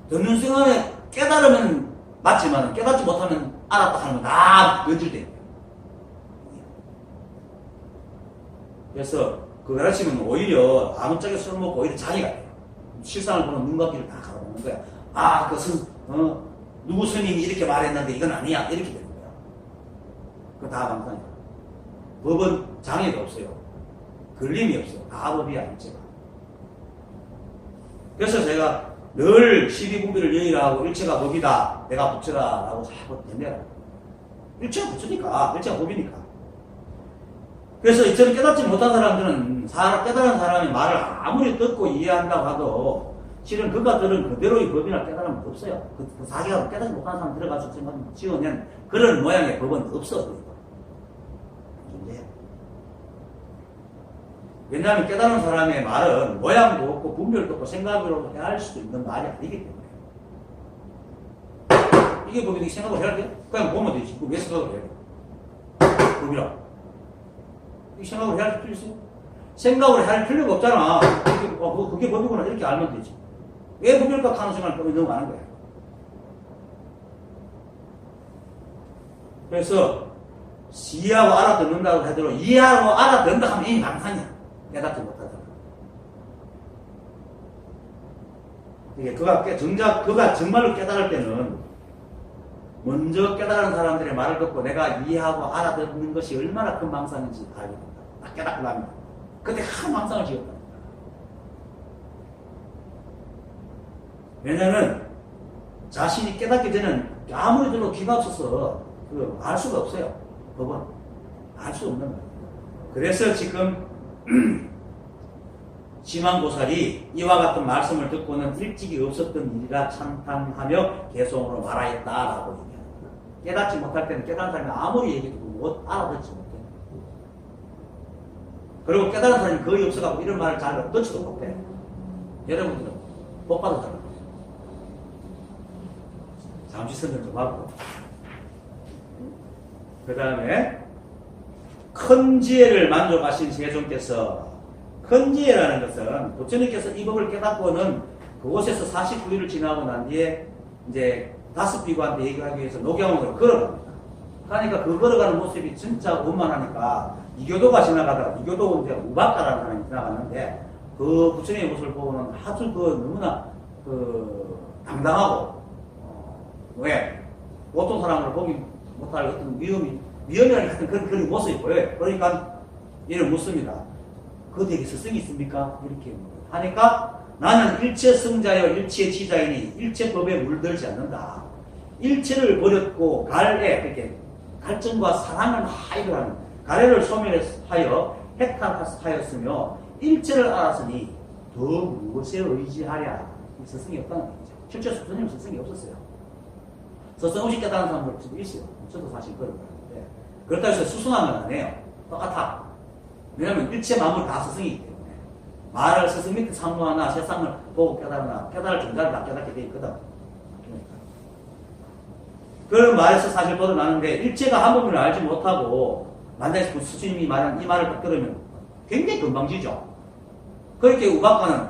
듣는 순간에 깨달으면 맞지만 깨닫지 못하면 알았다 하는 건 다 변질돼요. 그래서 그 가르치면 오히려 아무짝에 술 먹고 오히려 자기가 돼요. 실상을 보는 눈감기를 다 가로놓는 거야. 누구 스님이 이렇게 말했는데 이건 아니야. 이렇게 되는 거야. 그거 다 망상이야. 법은 장애가 없어요. 걸림이 없어요. 다 법이야, 일체가. 그래서 제가 늘 시비분별을 여의라고 일체가 법이다. 내가 부처다. 라고 자꾸 내내라. 일체가 부처니까. 일체가 법이니까. 그래서 이처럼 깨닫지 못한 사람들은 깨달은 사람이 말을 아무리 듣고 이해한다고 하도 실은 그가들은 그대로의 법이나 깨달으면 없어요. 자기가 깨닫지 못하는 사람 들어가서 지어낸 그런 모양의 법은 없어. 왜냐하면 깨달은 사람의 말은 모양도 없고 분별도 없고 생각으로 해야 할 수도 있는 말이 아니기 때문에. 이게 법이니 생각을 해야 돼? 그냥 보면 되지. 왜 생각을 해야 돼? 법이라. 이 생각을 해야 할 필요 있어요? 생각을 할 필요가 없잖아. 그게 법이구나. 이렇게 알면 되지. 왜 법일까 하는 생각을 법이 너무 많은 거야. 그래서 이해하고 알아듣는다고 하더라도 이해하고 알아듣는다 하면 이미 망상이야. 깨닫지 못하잖아. 이게 그가 정말로 깨달을 때는 먼저 깨달은 사람들의 말을 듣고 내가 이해하고 알아듣는 것이 얼마나 큰 망상인지 알게 된다. 딱 깨닫고 나면. 그때 큰 망상을 지었다. 왜냐면 자신이 깨닫기 전에는 아무리 들어도 귀가 없어서 알 수가 없어요. 법은. 알 수 없는 거예요. 그래서 지금 심한보살이 이와 같은 말씀을 듣고는 일찍이 없었던 일이라 찬탄하며 개송으로 말하였다라고 얘기합니다. 깨닫지 못할 때는 깨달은 사람이 아무리 얘기해도 못 알아듣지 못해. 그리고 깨달은 사람이 거의 없어가지고 이런 말을 잘 듣지도 못해. 여러분들은 못 받았잖아요. 잠시 설명 좀 하고. 그 다음에 큰 지혜를 만족하신 세종께서, 큰 지혜라는 것은 부처님께서 이 법을 깨닫고는 그곳에서 49일을 지나고 난 뒤에 이제 5비구한테 얘기하기 위해서 녹양으로 걸어갑니다. 그러니까 그 걸어가는 모습이 진짜 원만하니까 이교도가 지나가다가, 이교도 이제 우박가라는 사람이 지나갔는데 그 부처님의 모습을 보고는 아주 너무나 당당하고, 왜? 보통 사람을 보기 못할 어떤 위험이라는 같은 그런 모습이 보여요. 그러니까 이를 묻습니다. 그 댁에 스승이 있습니까? 이렇게 하니까 나는 일체 성자여 일체 치자이니 일체 법에 물들지 않는다. 일체를 버렸고 갈에, 갈증과 사랑을 하여하는 가래를 소멸하여 해탈하였으며 일체를 알았으니 더 무엇에 의지하랴. 스승이 없다는 얘기죠. 실제 스승님 스승이 없었어요. 스승 없이 깨달은 사람들 지금 있어요. 저도 사실 그런 거예요. 그렇다고 해서 수승하면 안 해요. 똑같아. 왜냐면 일체 만물 다 스승이기 때문에. 말을 스승 밑에 상노하나 세상을 보고 깨달으나 깨달을 존재를 다 깨닫게 돼 있거든. 그런 말에서 사실 벗어나는데 일체가 한 부분을 알지 못하고 만약에 그 스승님이 말한 이 말을 딱 들으면 굉장히 건방지죠. 그렇게 우박가는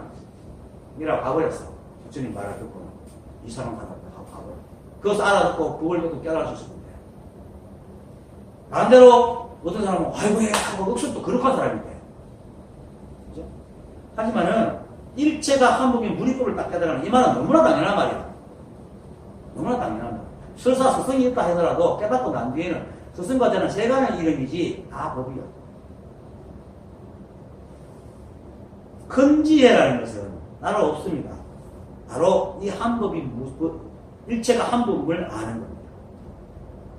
이라고 가버렸어. 부처님 말을 듣고는 이 사람 가버렸어. 그것을 알아듣고 그걸 또 깨달을 수 있었는데 반대로 어떤 사람은 아이고 하고 억수로 또 거룩한 사람인데, 그죠? 하지만은 일체가 한복인 무리법을 딱 깨달으면 이 말은 너무나 당연한 말이야. 너무나 당연한 말. 설사 스승이 있다 하더라도 깨닫고 난 뒤에는 스승과 저는 세간의 이름이지 다 법이야. 큰 지혜라는 것은 나로 없습니다. 바로 이 한법이 일체가 한법을 아는 겁니다.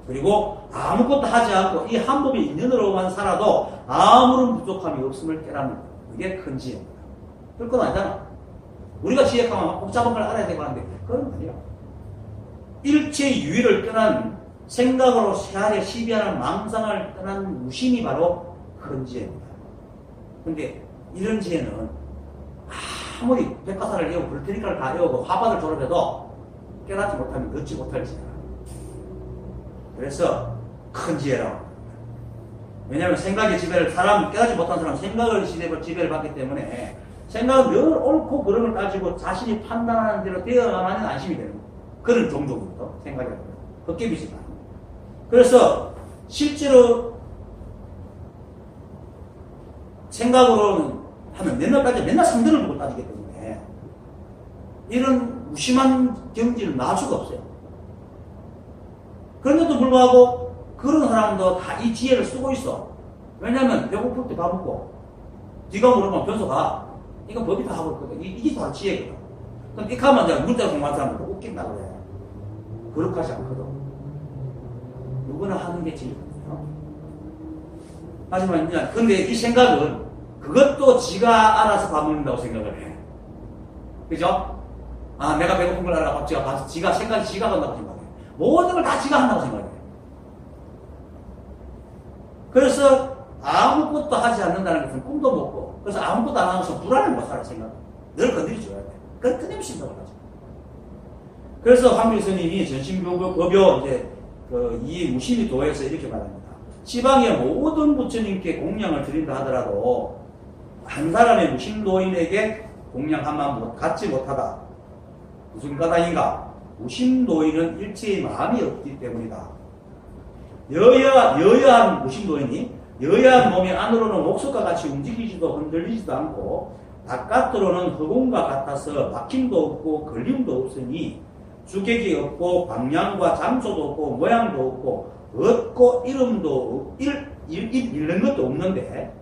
그리고 아무것도 하지 않고 이 한법이 인연으로만 살아도 아무런 부족함이 없음을 깨닫는 것. 그게 큰 지혜입니다. 그럴 건 아니잖아. 우리가 지혜하면 복잡한 걸 알아야 되고 하는데 그건 아니야. 일체의 유의를 떠난 생각으로 세하에 시비하는 망상을 떠난 무심이 바로 큰 지혜입니다. 근데 이런 지혜는 아무리 백과사를 외우고 불테니카를 다 외우고 화반을 졸업해도 깨닫지 못하면 넣지 못할 지혜라. 그래서 큰 지혜라고. 왜냐하면 생각의 지배를 깨닫지 못한 사람은 생각의 지배를 받기 때문에 생각은 늘 옳고 그름을 따지고 자신이 판단하는 대로 되어야만 안심이 되는 거예요. 그런 정도부터 생각이 합니다. 헛개비지만. 그래서 실제로 생각으로는 하면 맨날 상대를 보고 따지기 때문에 이런 무심한 경지를 놔 수가 없어요. 그런데도 불구하고 그런 사람도 다 이 지혜를 쓰고 있어. 왜냐면 배고플 때 밥 먹고 네가 물으면 변소가 이건 법이 다 하고 있거든. 이게 다 지혜거든. 그럼 이렇게 하면 내가 문자 공부한 사람들 웃긴다 그래. 그렇게 않거든. 누구나 하는 게 지혜거든요. 하지만 근데 이 생각은 그것도 지가 알아서 밥 먹는다고 생각을 해. 그죠? 아, 내가 배고픈 걸 알아. 지가 봐서 지가 생각이 지가 한다고 생각해. 모든 걸 다 지가 한다고 생각해. 그래서 아무것도 하지 않는다는 것은 꿈도 못 꿔. 그래서 아무것도 안 하면서 불안을 못 살아 생각. 늘 건드려줘야 돼. 그걸 끊임없이 생각을 하죠. 그래서 황필 스님이 전신법요 이제 이 무심히 도에서 이렇게 말합니다. 시방의 모든 부처님께 공양을 드린다 하더라도 한 사람의 무심도인에게 공양 한만 갖지 못하다. 무슨 까닭인가? 무심도인은 일체의 마음이 없기 때문이다. 여여한 무심도인이 여여한 몸이 안으로는 목석과 같이 움직이지도 흔들리지도 않고 바깥으로는 흑공과 같아서 막힘도 없고 걸림도 없으니 주객이 없고 방향과 장소도 없고 모양도 없고 이름도 잃는 것도 없는데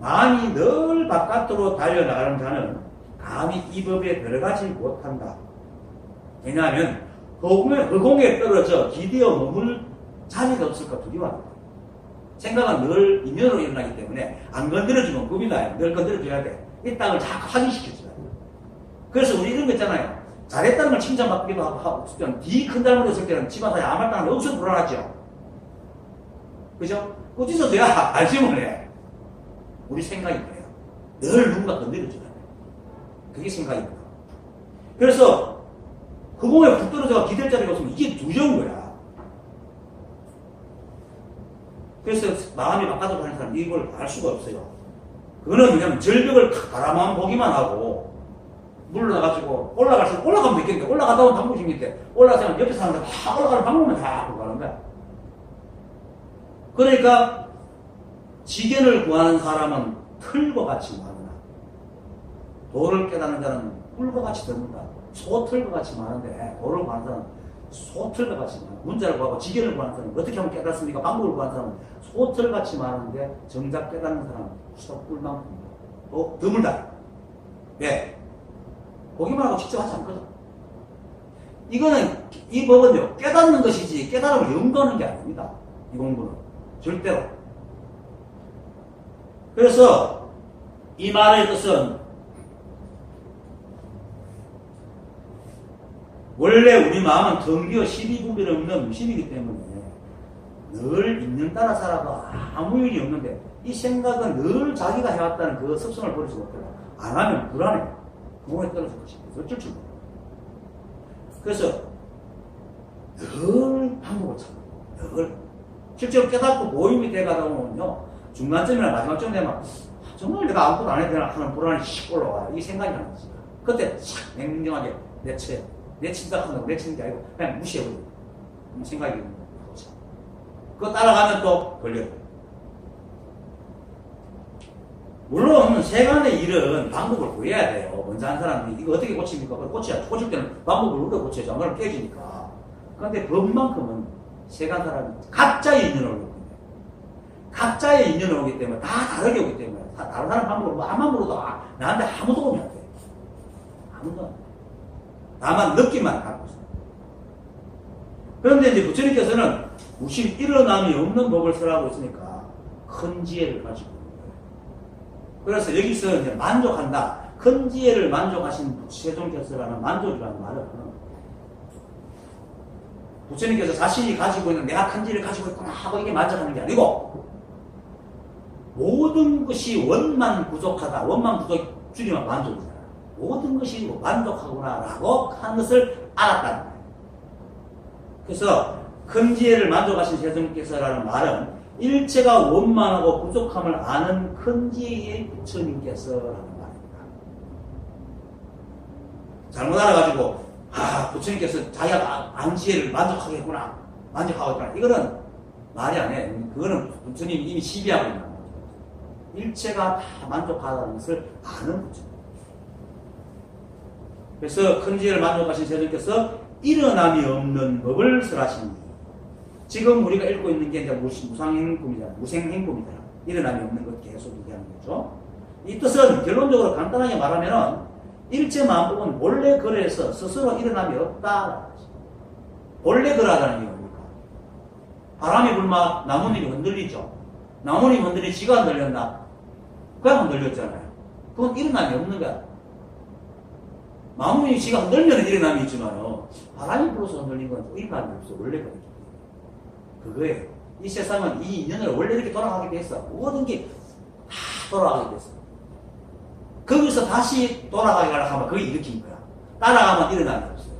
마음이 늘 바깥으로 달려나가는 자는 감히 이 법에 들어가지 못한다. 왜냐하면 허공에 떨어져 기대어 머물 자리가 없을까 두려워합니다. 생각은 늘 인연으로 일어나기 때문에 안 건드려주면 겁이 나요. 늘 건드려줘야 돼. 이 땅을 자꾸 확인시켜줘야 돼. 그래서 우리 이런 거 있잖아요. 잘했다는 걸 칭찬받기도 하고 뒤 큰 잘못했을 때는 집안 사이 아무 말도 엄청 불안하죠. 그죠? 어디서 내가 알지 못해. 우리 생각이 그래요. 늘 누군가 건드려줘야 돼. 그게 생각입니다. 그래서 흑공에 푹 떨어져가 기댈 자리가 없으면 이게 두려운 거야. 그래서 마음이 바깥으로 가는 사람은 이걸 알 수가 없어요. 그거는 그냥 절벽을 바라만 보기만 하고 물러나가지고 올라가면 되겠는데 올라가다 보면 방법이 생긴데 올라가면 옆에 사람들 다 올라가는 방법만 다 알고 가는 거야. 그러니까 지견을 구하는 사람은 틀과 같이 많으나 도를 깨닫는 자는 꿀과 같이 드문다. 소틀과 같이 많은데 도를 구하는 사람은 소틀과 같이 많아. 문자를 구하고 지견을 구하는 사람은 어떻게 하면 깨닫습니까? 방법을 구하는 사람은 소틀과 같이 많은데 정작 깨닫는 사람은 꿀만큼 드물다. 왜? 보기만 하고 직접 하지 않거든. 이 법은요, 깨닫는 것이지 깨달음을 연구하는 게 아닙니다. 이 공부는. 절대로. 그래서 이 말의 뜻은 원래 우리 마음은 텅비어 시비분별 없는 무심이기 때문에 늘 있는 따라 살아도 아무 일이 없는데 이 생각은 늘 자기가 해왔다는 그 습성을 버리지 못해요. 안 하면 불안해. 공에 떨어질 것입니다. 어쩔 줄 몰라요. 그래서 늘 방법을 찾고 늘 실제로 깨닫고 모임이 돼가다 보면요 중간점이나 마지막점 되면 정말 내가 아무것도 안 해야 되나 하는 불안이 씩 올라와요. 이 생각이 나는 거지. 그때 착 냉정하게 내 친다고 내 치는 게 아니고 그냥 무시해버려요. 생각이 있는 거죠. 그거 따라가면 또 걸려요. 물론 세간의 일은 방법을 구해야 돼요. 먼저 한 사람이 이거 어떻게 고칩니까? 그걸 고칠 때는 방법을 우리가 고쳐야죠. 안 그러면 깨지니까. 그런데 법만큼은 세간 사람이 각자의 인연을 오기 때문에 각자의 인연을 오기 때문에 다 다르게 오기 때문에 다 다른 사람 방법을 뭐 암만 물어도 나한테 아무 도움이 안 돼. 아무도 안 돼. 다만 느낌만 갖고 있어요. 그런데 이제 부처님께서는 무심 일어남이 없는 법을 설하고 있으니까 큰 지혜를 가지고 있는 거예요. 그래서 여기서 이제 만족한다. 큰 지혜를 만족하신 세종께서라는 만족이라는 말은 부처님께서 자신이 가지고 있는 내가 큰 지혜를 가지고 있구나 하고 이게 만족하는 게 아니고 모든 것이 원만 부족하다. 원만 부족 줄이면 만족이잖아. 모든 것이 만족하구나라고 하는 것을 알았다는 거예요. 그래서 큰 지혜를 만족하신 세종께서라는 말은 일체가 원만하고 부족함을 아는 큰 지혜의 부처님께서라는 말입니다. 잘못 알아가지고 부처님께서 자기가 안 지혜를 만족하겠구나 만족하고 있구나 이거는 말이 아니에요. 그거는 부처님이 이미 시비하고 있는 거죠. 일체가 다 만족하다는 것을 아는 부처님. 그래서 큰 지혜를 만족하신 세종께서 일어남이 없는 법을 설하시니 지금 우리가 읽고 있는 게 이제 무상행품이잖아요. 무생행품이잖아요. 일어남이 없는 것 계속 얘기하는 거죠. 이 뜻은 결론적으로 간단하게 말하면은 일체 만법은 본래 거래에서 스스로 일어남이 없다. 본래 거래하다는 게 뭡니까? 바람이 불면 나뭇잎이 흔들리죠. 나뭇잎이 흔들리 지가 흔들렸나? 그냥 흔들렸잖아요. 그건 일어남이 없는 거야. 마음이 지가 흔들면 일어남이 있지만요. 바람이 불어서 흔들린 건 의미가 없어. 원래가 이렇게. 그거예요. 이 세상은 이 인연을 원래 이렇게 돌아가게 돼 있어. 모든 게 다 돌아가게 됐어. 거기서 다시 돌아가게 하면 그게 일으킨 거야. 따라가면 일어나는 게 없어요.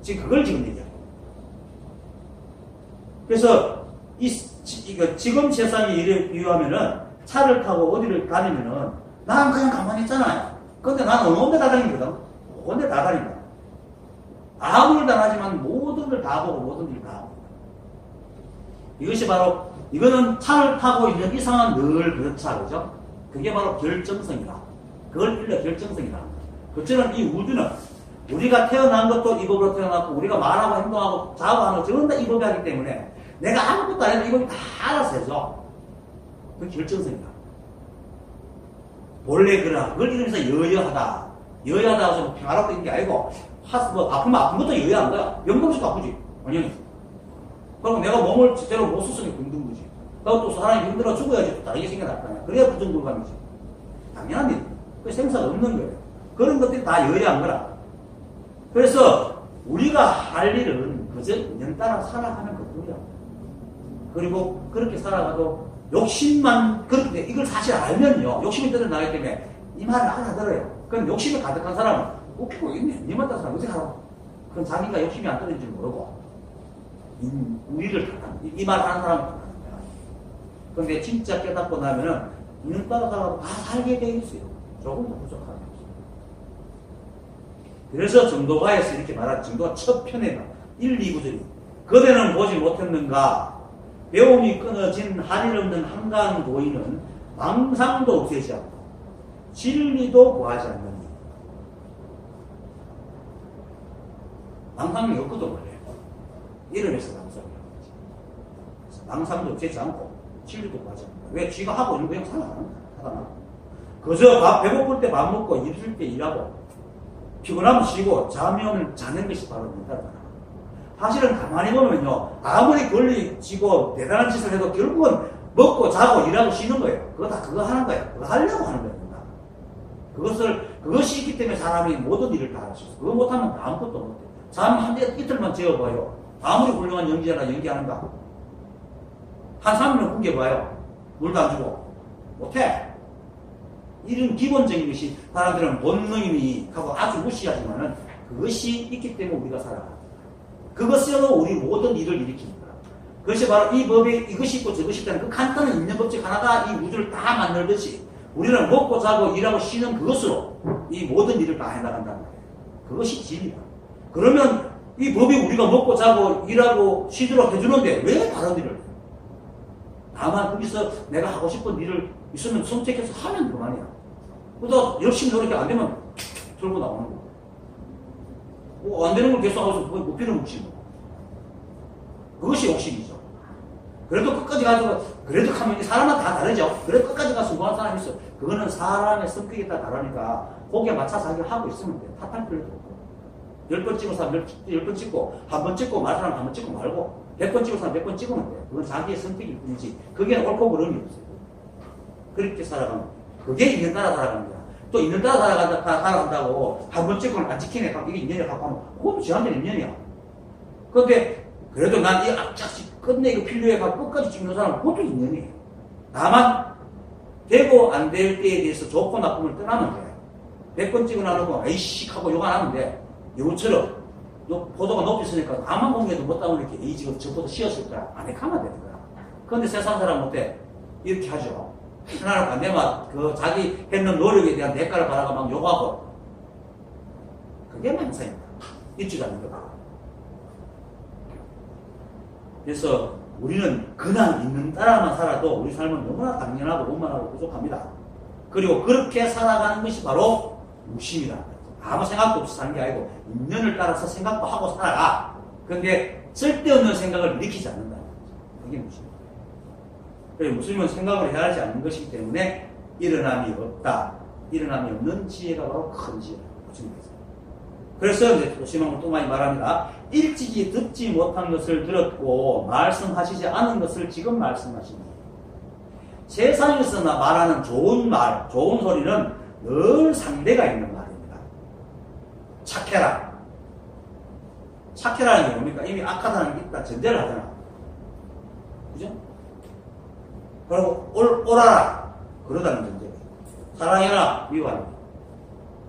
지금 그걸 지금 얘기하고. 그래서 지금 세상에 이래 비유하면은 차를 타고 어디를 다니면은 나는 그냥 가만히 있잖아요. 근데 나는 어느 데 다 다니거든. 어느 데 다 다닌다. 아무를 다 하지만 모든 걸 다 보고 모든 걸 다 하고. 이것이 바로 이거는 차를 타고 있는 이상은 늘 그렇다. 그죠? 그게 바로 결정성이다. 그걸 일러 결정성이다. 그처럼 이 우주는 우리가 태어난 것도 이 법으로 태어났고 우리가 말하고 행동하고 자고하는 거 전부 다 이 법이 하기 때문에 내가 아무것도 안 해도 이 법이 다 알아서 해줘. 그 결정성이다. 원래 그러나 그걸 이러면서 여여하다. 여여하다 해서 평화롭고 있는 게 아니고 아프면 아픈 것도 여여한 거야. 영검수도 아프지. 당연히. 그럼 내가 몸을 제대로 못 썼으니 힘든 거지. 그리고 또 사람이 힘들어 죽어야지 또 다르게 생겨날 거 아니야. 그래야 부정불감이지. 당연한 일이야. 그 생사가 없는 거예요. 그런 것들이 다 여여한 거라. 그래서 우리가 할 일은 그저 인연 따라 살아가는 것뿐이야. 그리고 그렇게 살아가도 욕심만 그렇게 이걸 사실 알면요. 욕심이 드러나기 때문에 이 말을 알아들어요. 그럼 욕심이 가득한 사람은 웃기고 있네. 니만 따라 사람 어떻게 하라고. 그건 자기가 욕심이 안 떨어진지 모르고 우리를 탓하는 이 말을 하는 사람은 탓하는 거야. 그런데 진짜 깨닫고 나면은 인연 따라 살아가도 다 살게 돼 있어요. 조금도 부족함이 없어요. 그래서 정도가에서 이렇게 말한 정도가 첫 편에 1, 2구절이 그대는 보지 못했는가 배움이 끊어진 한일 없는 한가한 도인은 망상도 없애지 않고 진리도 구하지 않느니 망상이 없거든 원래 이름에서 망상이라고 하지. 망상도 없애지 않고 진리도 구하지 않는다. 왜? 쥐가 하고 있는 거 그냥 살아가는 거야. 그저 배고플 때 밥 먹고 입술 때 일하고 피곤하면 쉬고 잠이 오면 자는 것이 바로 mental이다. 사실은 가만히 보면요 아무리 권리지고 대단한 짓을 해도 결국은 먹고 자고 일하고 쉬는 거예요. 그거 다 그거 하는 거예요. 그거 하려고 하는 거예요. 그것이 있기 때문에 사람이 모든 일을 다 할 수 있어. 그거 못하면 아무것도 못해. 잠 한 이틀만 재워봐요. 아무리 훌륭한 연기자나 연기하는가 한 3년 굶겨봐요. 물도 안 주고 못해. 이런 기본적인 것이 사람들은 본능이니 하고 아주 무시하지만은 그것이 있기 때문에 우리가 살아가. 그것으로 우리 모든 일을 일으키는 거야. 그것이 바로 이 법에 이것이 있고 저것이 있다는 그 간단한 인연 법칙 하나가 이 우주를 다 만들듯이 우리는 먹고 자고 일하고 쉬는 그것으로 이 모든 일을 다 해나간다는 거예요. 그것이 진리다. 그러면 이 법이 우리가 먹고 자고 일하고 쉬도록 해주는데 왜 다른 일을 해? 다만 거기서 내가 하고 싶은 일을 있으면 선택해서 하면 그만이야. 그러다 열심히 노력이 안 되면 들고 나오는 거야. 뭐 안 되는 걸 계속 하고서 못 피는 묵지 뭐. 그것이 욕심이죠. 그래도 끝까지 가서 그래도 가면 사람은 다 다르죠. 그래도 끝까지 가서 성공한 사람이 있어. 그거는 사람의 성격에 따라 다르니까 거기에 맞춰서 자기가 하고 있으면 돼. 탓할 필요도 없고. 10번 찍은 사람 10번 찍고 한 번 찍고 말 사람 한 번 찍고 말고 100번 찍은 사람 100번 찍으면 돼. 그건 자기의 선택일 뿐이지. 그게 옳고 그름이 없어요. 그렇게 살아가면 그게 있는 따라 살아가는 거야. 또 있는 따라 살아간다고 한 번 찍고는 안 지키네. 이게 인연이야 갖고 하면 그것도 저한테는 인연이야. 그런데 그래도 난 이 악착씩 끝내 이거 필요해 갖고 끝까지 찍는 사람은 그것도 인연이에요. 다만 되고 안 될 때에 대해서 좋고 나쁨을 떠나면 돼. 100번 찍어 나누고 에이씨 하고 욕 안 하면 돼. 이것처럼 포도가 높이 있으니까 암만 공개도 못 따면 이렇게 에이 지금 저 포도 씌었을 거야. 안 해가면 되는 거야. 그런데 세상 사람 어때? 이렇게 하죠. 하나를 반대만 그 자기 했는 노력에 대한 대가를 바라고 막 욕하고 그게 망상입니다. 있지도 않는 거다. 그래서 우리는 그냥 있는 따라만 살아도 우리 삶은 너무나 당연하고 원만하고 부족합니다. 그리고 그렇게 살아가는 것이 바로 무심이라는 거죠. 아무 생각도 없이 사는 게 아니고 인연을 따라서 생각도 하고 살아가. 그런데 쓸데없는 생각을 일으키지 않는다는 거죠. 그게 무심입니다. 그래서 무심은 생각을 해야 하지 않는 것이기 때문에 일어남이 없다. 일어남이 없는 지혜가 바로 큰 지혜라고 보십니다. 그래서 이제 조심한 걸 또 많이 말합니다. 일찍이 듣지 못한 것을 들었고 말씀하시지 않은 것을 지금 말씀하시니 세상에서 말하는 좋은 말, 좋은 소리는 늘 상대가 있는 말입니다. 착해라. 착해라는 게 뭡니까? 이미 악하다는 게 있다 전제를 하잖아. 그죠? 그리고 옳아라. 그러다는 전제. 사랑해라. 미워하는 게.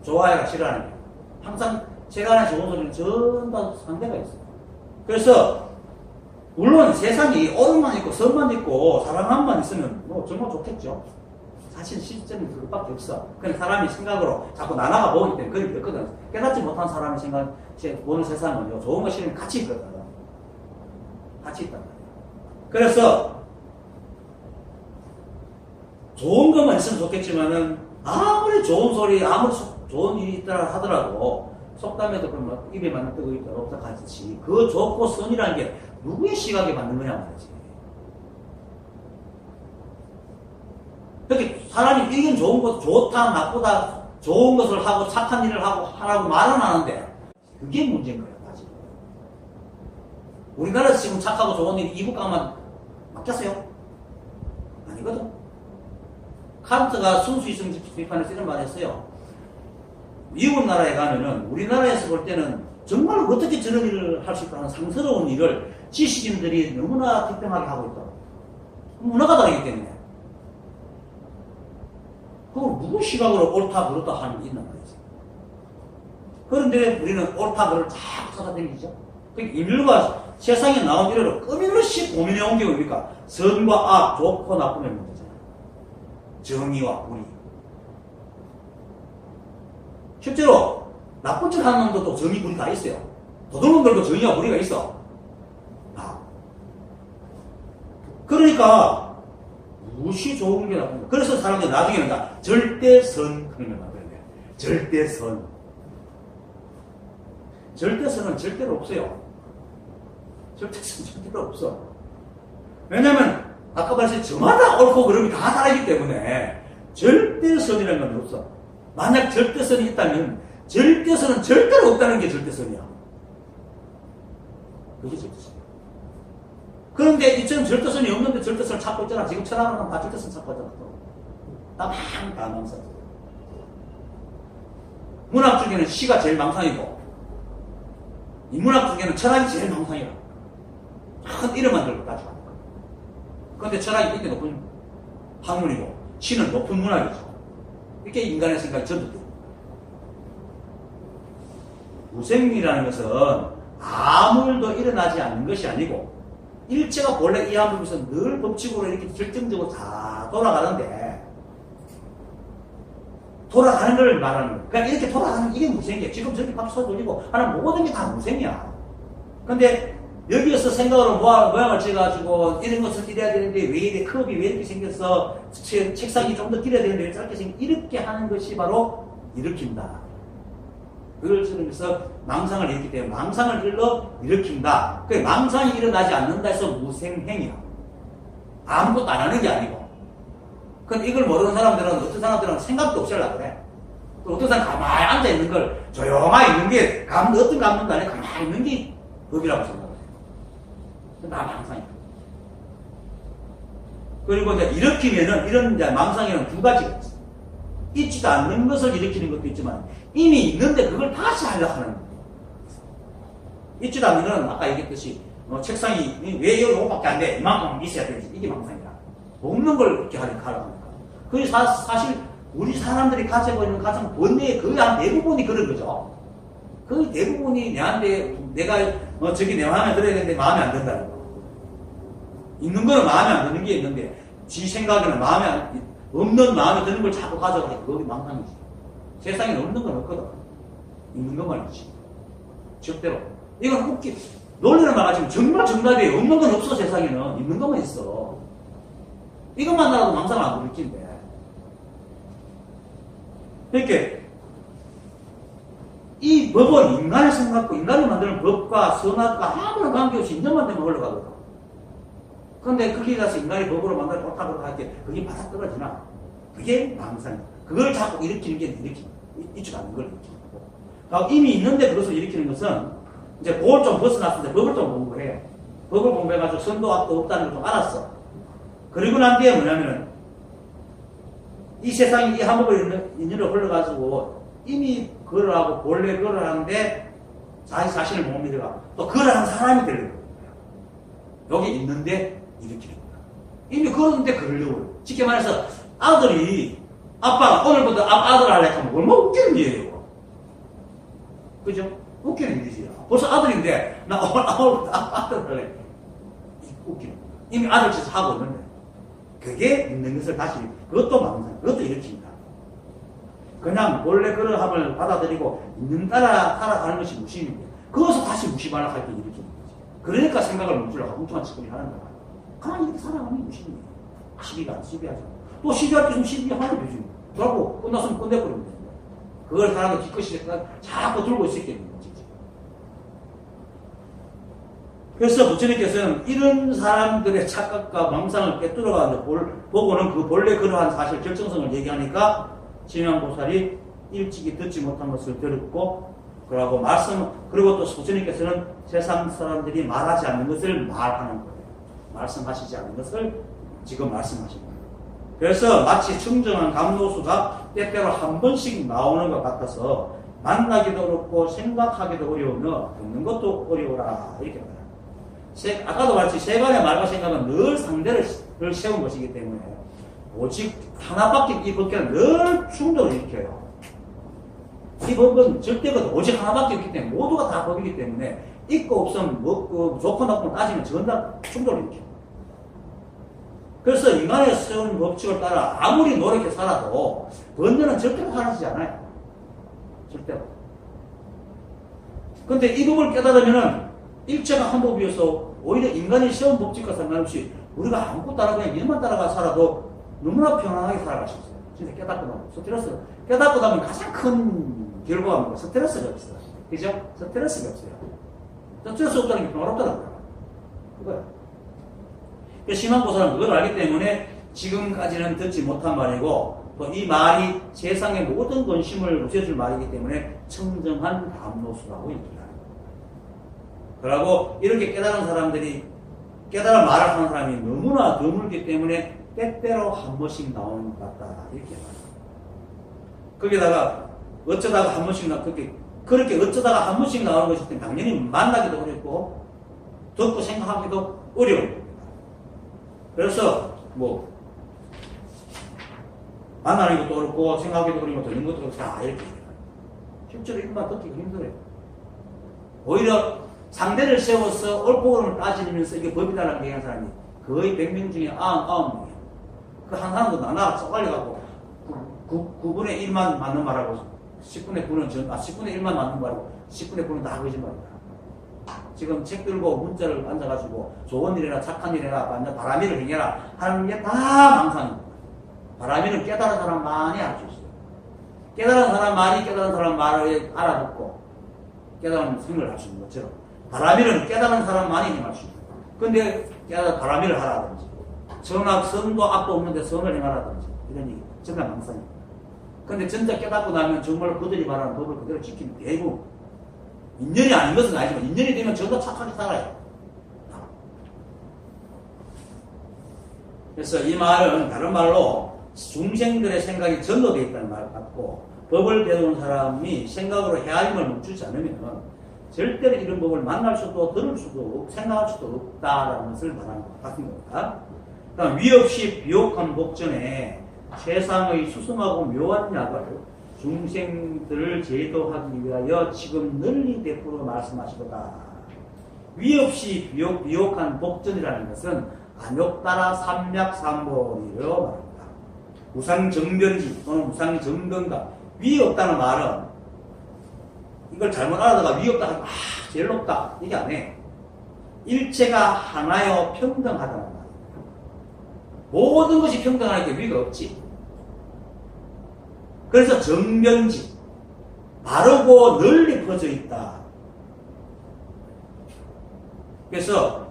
좋아해라. 싫어하는 게. 항상 세간의 좋은 소리는 전부 상대가 있어요. 그래서 물론 세상이 옳음만 있고 선만 있고 사랑함만 있으면 뭐 정말 좋겠죠. 사실 실제는 그것밖에 없어. 그냥 사람이 생각으로 자꾸 나눠가 보기 때문에 그렇게 됐거든. 깨닫지 못한 사람의 생각, 보는 세상은요, 좋은 거 싫으면 같이 있거든. 같이 있단 말이야. 그래서 좋은 것만 있으면 좋겠지만은 아무리 좋은 소리, 아무리 좋은 일이 있다 하더라도 속담에도 그러면 입에 맞는 떡이 있다 없다 같이 그 좋고 선이라는 게 누구의 시각에 맞는 거냐 말이지. 그렇게 사람이 이건 좋은 것, 좋다, 나쁘다, 좋은 것을 하고 착한 일을 하고 하라고 말은 하는데 그게 문제인 거예요, 사실. 우리나라에서 지금 착하고 좋은 일 이북강만 맡겼어요? 아니거든. 칸트가 순수이성 비판에서 이런 말을 했어요. 미국 나라에 가면은 우리나라에서 볼 때는 정말 어떻게 저런 일을 할 수 있다는 상스러운 일을 지식인들이 너무나 뒷담하게 하고 있다. 문화가 다르기 때문에. 그걸 누구 시각으로 옳다 그렇다 하는 게 있단 말이지. 그런데 우리는 옳다 그를 자꾸 찾아다니죠. 그러니까 인류가 세상에 나온 이래로 끊임없이 고민해온 게 뭡니까? 선과 악, 좋고 나쁨의 문제잖아요. 정의와 불의. 실제로 나쁜 짓 하는 놈도 정의, 불의 다 있어요. 도둑놈들도 정의와 불의가 있어. 다. 그러니까 무엇이 좋은 게 나쁜 거. 그래서 사람들이 나중에는 다 절대선 그런 걸 만들어야 돼. 절대선. 절대선은 절대로 없어요. 절대선 절대로 없어. 왜냐면 아까 말했듯이 저마다 옳고 그름이 다 다르기 때문에 절대선이라는 건 없어. 만약 절대선이 있다면 절대선은 절대로 없다는 게 절대선이야. 그게 절대선이야. 그런데 이처럼 절대선이 없는데 절대선을 찾고 있잖아. 지금 천하는 다 절대선 찾고 있잖아. 다 망상. 문학 중에는 시가 제일 망상이고 인문학 중에는 철학이 제일 망상이야. 큰 이름 만들고 가지고 하는 거야. 그런데 철학이 이렇게 높은 학문이고 시는 높은 문학이죠. 이렇게 인간의 생각이 전도돼요. 무생이라는 것은 아무 일도 일어나지 않는 것이 아니고 일체가 본래 이 함으로서 늘 법칙으로 이렇게 결정적으로 다 돌아가는데 돌아가는 걸 말하는 거예요. 그러니까 이렇게 돌아가는 이게 무생이에요. 지금 저렇게 박수 돌리고 하는 모든 게 다 무생이야. 근데 여기에서 생각으로 모양을 지어가지고 이런 것을 이래야 되는데 왜 이래 컵이 왜 이렇게 생겼어 책상이 좀 더 길어야 되는데 왜 짧게 생겼어 이렇게 하는 것이 바로 일으킨다. 그걸 쓰면서 망상을 일으키기 때문에 망상을 일으킨다. 그 망상이 일어나지 않는다 해서 무생행이야. 아무것도 안 하는 게 아니고. 근데 이걸 모르는 사람들은 어떤 사람들은 생각도 없이 하려고 그래. 또 어떤 사람 가만히 앉아있는 걸 조용하게 있는 게 어떤 감정도 아니고 가만히 있는 게 법이라고 생각을 해요. 나 망상이야. 그리고 이제 일으키면은 이런 이제 망상에는 두 가지가 있어. 있지도 않는 것을 일으키는 것도 있지만 이미 있는데 그걸 다시 하려고 하는 거예요. 있지도 않는 건 아까 얘기했듯이 책상이 왜 여기 5밖에 안 돼? 이만큼 있어야 되지. 이게 망상이야. 없는 걸 그렇게 하려고 하니까. 그게 사실 우리 사람들이 가지고 있는 가장 본래의 거의 한 대부분이 그런 거죠. 거의 대부분이 내한테 내가 저기 내 마음에 들어야 되는데 마음에 안 든다는 거. 있는 거는 마음에 안 드는 게 있는데 지 생각에는 없는 마음에 드는 걸 자꾸 가져가니까 그게 망상이지. 세상에 없는 건 없거든. 있는 것만 있지. 절대로. 이건 웃기. 논리를 말하자면 정말 정답이에요. 없는 건 없어 세상에는. 있는 것만 있어. 이것만 나라도 망상을 안 일으킨대. 그러니까 이 법은 인간의 생각과 인간이 만드는 법과 선악과 아무런 관계없이 인정만 되면 흘러가거든. 그런데 거기 가서 인간이 법으로 만들어 옳다 그렇다 할 때 그게 바삭 떨어지나? 그게 망상이야. 그걸 자꾸 일으키는 게 있지도 않는 걸 일으키는 거고. 그러니까 이미 있는데 그것을 일으키는 것은 이제 그걸 좀 벗어났을 때 법을 좀 공부해. 법을 공부해가지고 선도 악도 없다는 걸 좀 알았어. 그리고 난 뒤에 뭐냐면은 이 세상이 이 한법을 인연으로 흘러가지고 이미 그걸 하고 본래 그걸 하는데 자신을 못 믿어가 또 그걸 하는 사람이 되려고 그래요. 여기 있는데 일으키는 거야. 이미 그러는데 그러려고. 쉽게 말해서 아들이 아빠가 오늘부터 아들 할래 하면 얼마나 웃기는 일이에요. 그죠? 웃기는 일이지. 벌써 아들인데 나 오늘부터 아들 할래. 웃기는 거야. 이미 아들 짓을 하고 있는데 그게 있는 것을 다시 그것도 망상, 그것도 일으킨다. 그냥 원래 그런 함을 받아들이고 있는 따라 살아가는 것이 무심인데 그것을 다시 무심하려 할 때 일으키는 거지. 그러니까 생각을 멈추려고 엉뚱한 짓거리 하는 거야. 가만히 이렇게 살아가면 무심이에요. 시비하죠. 또 시비할 때 있으면 시비하면 되지. 그러고 끝났으면 끝내버리면 되는 거야. 그걸 사람들 기껏이 자꾸 들고 있을 게 있는 거지. 그래서 부처님께서는 이런 사람들의 착각과 망상을 깨뚫어가지고 보고는 그 본래 그러한 사실 결정성을 얘기하니까 심양보살이 일찍이 듣지 못한 것을 들었고 그리고 또 부처님께서는 세상 사람들이 말하지 않는 것을 말하는 거예요. 말씀하시지 않는 것을 지금 말씀하시는 거예요. 그래서 마치 청정한 감로수가 때때로 한 번씩 나오는 것 같아서 만나기도 어렵고 생각하기도 어려우며 듣는 것도 어려워라 이렇게 말해요. 아까도 말했지 세간의 말과 생각은 늘 상대를 세운 것이기 때문에 오직 하나밖에 이 법계는 늘 충돌을 일으켜요. 이 법은 절대거든. 오직 하나밖에 없기 때문에 모두가 다 법이기 때문에 있고 없으면 먹고 좋고 나쁘고 따지면 전 다 충돌을 일으켜요. 그래서 인간의 세운 법칙을 따라 아무리 노력해 살아도 번뇌는 절대로 사라지지 않아요. 절대로. 근데 이 법을 깨달으면은 일체가 한 법이어서 오히려 인간이 세운 법칙과 상관없이 우리가 아무것도 따라 그냥 일만 따라가 살아도 너무나 편안하게 살아갈 수 있어요. 진짜 깨닫고 나면 스트레스. 깨닫고 나면 가장 큰 결과가 뭐가 스트레스가 없어요. 그죠? 스트레스가 없어요. 스트레스 없다는 게 평화롭다는 거야. 그거야. 심한보살은 그걸 알기 때문에 지금까지는 듣지 못한 말이고 또 이 말이 세상의 모든 권심을 없애줄 말이기 때문에 청정한 담로수라고 얘기합니다. 그러고 이렇게 깨달은 사람들이 깨달은 말을 하는 사람이 너무나 드물기 때문에 때때로 한 번씩 나오는 것 같다 이렇게 말합니다. 거기다가 어쩌다가 한 번씩 그렇게 어쩌다가 한 번씩 나오는 것이 때문에 당연히 만나기도 어렵고 듣고 생각하기도 어려운 겁니다. 그래서 만나는 것도 어렵고 생각하기도 어렵고 듣는 것도 어렵고 다 이렇게 실제로 일반 듣기가 힘들어요. 오히려 상대를 세워서 옳고 그름을 따지면서 이게 법이다라고 얘기하는 사람이 거의 100명 중에 99명이에요. 그 한 사람도 나나 쏘갈려갖고 9분의 1만 맞는 말하고 10분의 1만 맞는 말하고 10분의 9는 다 거짓말이다. 지금 책 들고 문자를 앉아가지고 좋은 일이나 착한 일이나 바람일을 행해라 하는 게 다 망상입니다. 바람일은 깨달은 사람만이 알 수 있어요. 깨달은 사람만이 깨달은 사람 말을 알아듣고 깨달은 생각을 할 수 있는 것처럼 바람일은 깨달은 사람만이 행할 수 있어요. 근데 바람일을 하라든지 선도 악도 없는데 선을 행하라든지 이런 얘기 전부 망상입니다. 근데 진짜 깨닫고 나면 정말 그들이 말하는 법을 그대로 지키면 대부분 인연이 아닌 것은 아니지만 인연이 되면 전부 착하게 살아요. 그래서 이 말은 다른 말로 중생들의 생각이 전도되어 있다는 말 같고 법을 배우는 사람이 생각으로 헤아림을 멈추지 않으면 절대로 이런 법을 만날 수도 들을 수도 생각할 수도 없다라는 것을 말하는 것 같은 겁니다. 그러니까 위 없이 비옥한 복전에 세상의 수승하고 묘한 약을 중생들을 제도하기 위하여 지금 널리 베풀어 말씀하시도다. 위 없이 비옥한 복전이라는 것은 안욕따라 삼맥삼보리로 말합니다. 무상정변지 또는 무상정변가 위 없다는 말은 이걸 잘못 알아다가 위 없다 하면 제일 높다 이게 아니에요. 일체가 하나여 평등하다는 말입니다. 모든 것이 평등하니까 위가 없지. 그래서 정변지 바르고 널리 퍼져 있다. 그래서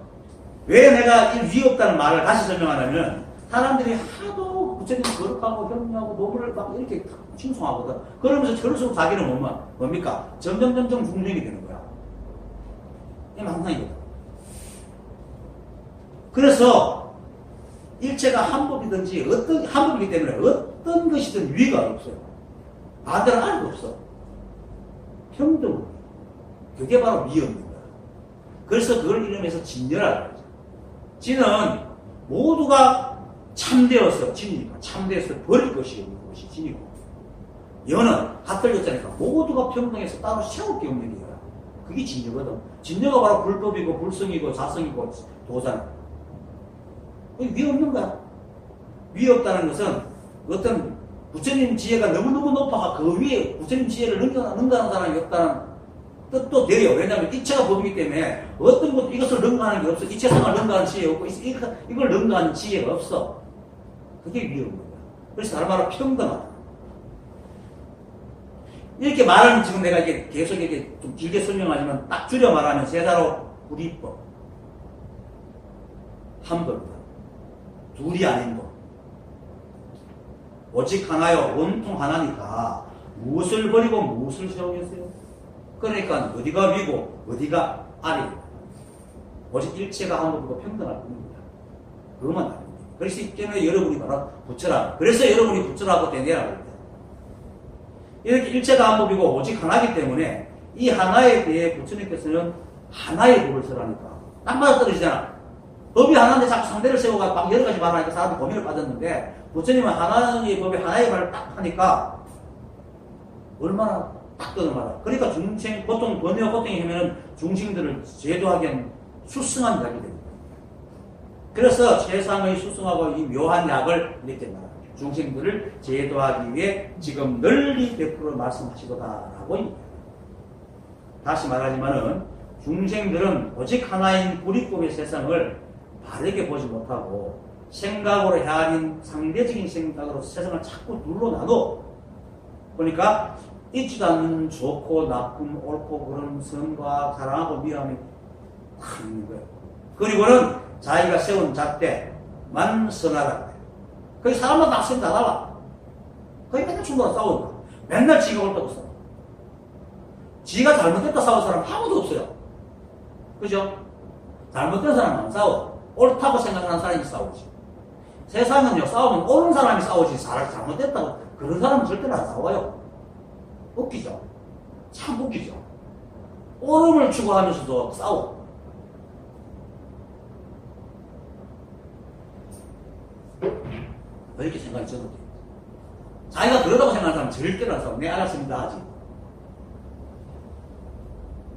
왜 내가 이 위 없다는 말을 다시 설명하냐면 사람들이 하도 부처님 거룩하고 현명하고 노블을 막 이렇게 칭송하거든. 그러면서 결국 자기는 뭡니까? 점점 중생이 되는 거야. 이게 망상이거든. 그래서 일체가 한 법이든지 한 법이기 때문에 어떤 것이든 위가 없어요. 반대로 알도 없어. 평등. 그게 바로 미없는 거야. 그래서 그걸 이름해서 진여라고 하죠. 진은 모두가 참되어서 진이니까 참되어서 버릴 것이 없는 것이 진이고, 여는 핫들렸자니까 모두가 평등해서 따로 세울 게 없는 거야. 그게 진여거든. 진여가 바로 불법이고 불성이고 자성이고 도잖아. 위 없는 거야. 위 없다는 것은 어떤 부처님 지혜가 너무너무 높아가 그 위에 부처님 지혜를 능가하는 사람이 없다는 뜻도 돼요. 왜냐하면 이체가 법이기 때문에 어떤 것도 이것을 능가하는 게 없어. 이체성을 능가하는 지혜가 없고 이걸 능가하는 지혜가 없어. 그게 위 없는 거야. 그래서 다른 말로 평등하다. 이렇게 말하면 지금 내가 이게 계속 이렇게 좀 길게 설명하지만 딱 줄여 말하면 세자로 불이법, 한 법이다. 둘이 아닌 법. 오직 하나요. 원통 하나니까 무엇을 버리고 무엇을 세우겠어요? 그러니까 어디가 위고 어디가 아래입니다. 오직 일체가 한 법이고 평등할 뿐입니다. 그것만 아닙니다. 그래서 이 때문에 여러분이 바로 부처라. 그래서 여러분이 부처라고 되뇌라고 합니다. 이렇게 일체가 한 법이고 오직 하나이기 때문에 이 하나에 대해 부처님께서는 하나의 법을 설하니까 딱 맞아떨어지잖아. 법이 하나인데 자꾸 상대를 세워가 막 여러 가지 말하니까 사람이 고민을 빠졌는데 부처님은 하나의 법에 하나의 말을 딱 하니까 얼마나 딱 끊어말아. 그러니까 중생, 보통 번뇌와 고통이 하면은 중생들을 제도하기 위한 수승한 약이 됩니다. 그래서 세상의 수승하고 이 묘한 약을 이렇게 말합니다. 중생들을 제도하기 위해 지금 널리 베풀어 말씀하시도다라고. 다시 말하지만은 중생들은 오직 하나인 불이법의 세상을 바르게 보지 못하고 생각으로 헤아린 상대적인 생각으로 세상을 자꾸 눌러놔도 보니까 있지도 않는 좋고 나쁨, 옳고 그름, 선과 사랑하고 미움이 다 있는 거예요. 그리고는 자기가 세운 잣대만 선하라고 해요. 거기 사람마다 악성 다 달라. 거기 맨날 충돌하고 싸우는 거야. 맨날 지가 옳다고 싸워. 지가 잘못됐다 싸울 사람 아무도 없어요. 그죠? 잘못된 사람은 안 싸워. 옳다고 생각하는 사람이 싸우지. 세상은요, 싸우면 옳은 사람이 싸우지, 잘못됐다고 그런 사람은 절대로 안 싸워요. 웃기죠? 참 웃기죠? 옳음을 추구하면서도 싸워. 왜 이렇게 생각이 저도 돼요? 자기가 그러다고 생각하는 사람은 절대로 안 싸워. 네, 알았습니다 하지.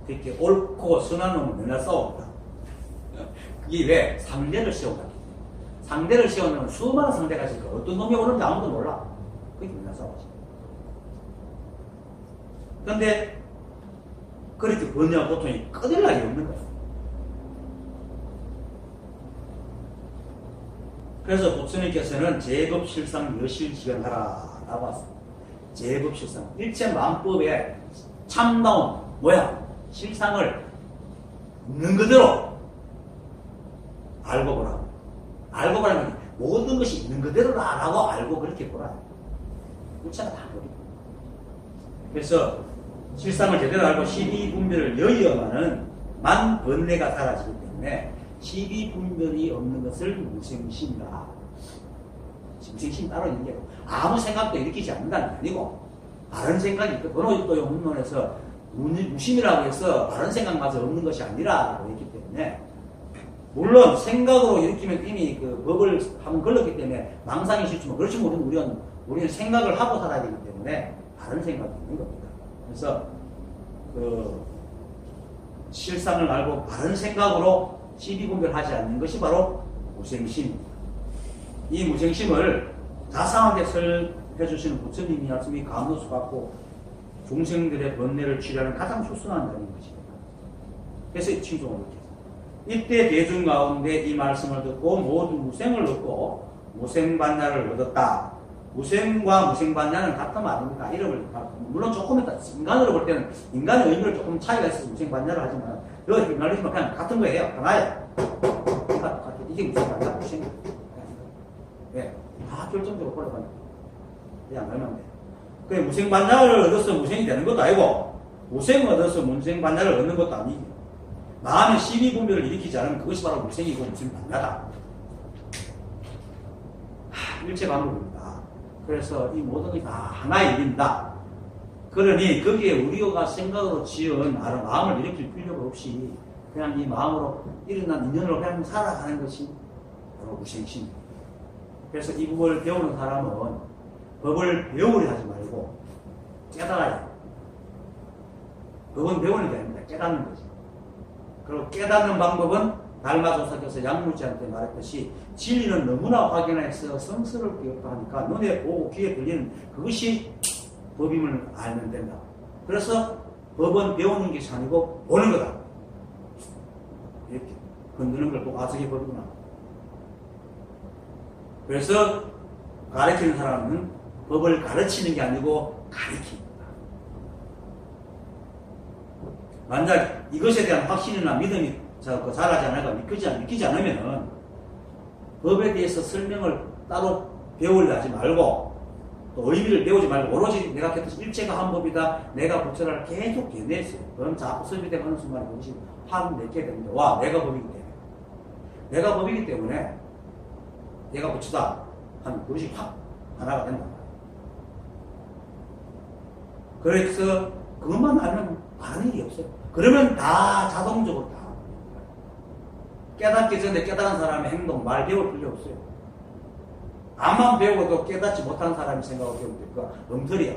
그렇게 옳고 선한 놈은 맨날 싸웁니다. 그게 왜? 상대를 세우다. 상대를 세우면 수많은 상대가 있으니까 어떤 놈이 오는지 아무도 몰라. 그게 맨날 싸우지. 그런데 그렇게 번뇌와 고통이 끊을 날이 없는 거예요. 그래서 부처님께서는 제법실상 여실지연하라라고 하셨습니다. 제법실상 일체 만법의 참나온 모양, 실상을 있는 그대로 알고 보라. 알고 보라는 모든 것이 있는 그대로라고 알고 그렇게 보라. 부처가 다 버리고. 그래서 실상을 제대로 알고 12분별을 여의어만은 만 번뇌가 사라지기 때문에 12분별이 없는 것을 무생심이다. 무생심 따로 있는 게 아니고 아무 생각도 일으키지 않는다는 게 아니고 바른 생각이 있고 번호도 용문론에서 무심이라고 해서 바른 생각마저 없는 것이 아니라고 했기 때문에 물론 생각으로 일으키면 이미 그 법을 한번 걸렀기 때문에 망상이 싫지만 그렇지만 우리는 생각을 하고 살아야 되기 때문에 바른 생각이 있는 겁니다. 그래서 그 실상을 알고 바른 생각으로 시비분별하지 않는 것이 바로 무생심입니다. 이 무생심을 자상하게 설해 주시는 부처님이 말씀이 감로수 같고 중생들의 번뇌를 치료하는 가장 수순한 자리인 것입니다. 그래서 이 칭송을 이렇게 이때 대중 가운데 이 말씀을 듣고 모두 무생을 얻고 무생반야를 얻었다. 무생과 무생반야는 같은 말입니다. 이름을 물론 조금 있다. 인간으로 볼 때는 인간의 의미를 조금 차이가 있어서 무생반야를 하지만 여기 헷갈리지만 그냥 같은 거예요. 하나예요. 이게 무생반야, 무생. 네, 다 결정적으로 걸어가는 거예요. 그냥 알면 돼요. 그래 무생반야를 얻어서 무생이 되는 것도 아니고 무생을 얻어서 무생반야를 얻는 것도 아니고 마음의 12분별을 일으키지 않으면 그것이 바로 무생이고 무생반야다. 일체반복입니다. 그래서 이 모든 것이 다 하나의 일입니다. 그러니 거기에 우리가 생각으로 지은 마음을 일으킬 필요가 없이 그냥 이 마음으로 일어난 인연으로 그냥 살아가는 것이 바로 우생심. 그래서 이 법을 배우는 사람은 법을 배우려 하지 말고 깨달아야 해요. 법은 배우는 게 아닙니다. 깨닫는 거지. 그리고 깨닫는 방법은 달마조사께서 양무지한테 말했듯이 진리는 너무나 확인해서 성스럽게 없다 하니까 눈에 보고 귀에 들리는 그것이 법임을 알면 된다. 그래서 법은 배우는 것이 아니고 보는 거다. 이렇게 건드는 걸 보고 저게 법이구나. 그래서 가르치는 사람은 법을 가르치는 게 아니고 가르칩니다. 만약 이것에 대한 확신이나 믿음이 자라지 않을까 믿기지 않으면은 법에 대해서 설명을 따로 배우려 하지 말고 또 의미를 배우지 말고 오로지 내가 겠듯이 일체가 한 법이다. 내가 부처를 계속 견냈어요. 그럼 자꾸 설비되고 하는 순간에 그것이 확 내게 됩니다. 와, 내가 법이기 때문에. 내가 법이기 때문에 내가 부처다 하면 그것이 확 하나가 된다. 그래서 그것만 알면 다른 일이 없어요. 그러면 다 자동적으로 다 깨닫기 전에 깨달은 사람의 행동, 말 배울 필요 없어요. 암만 배우고도 깨닫지 못한 사람이 생각을 배우면 될까? 엉터리야.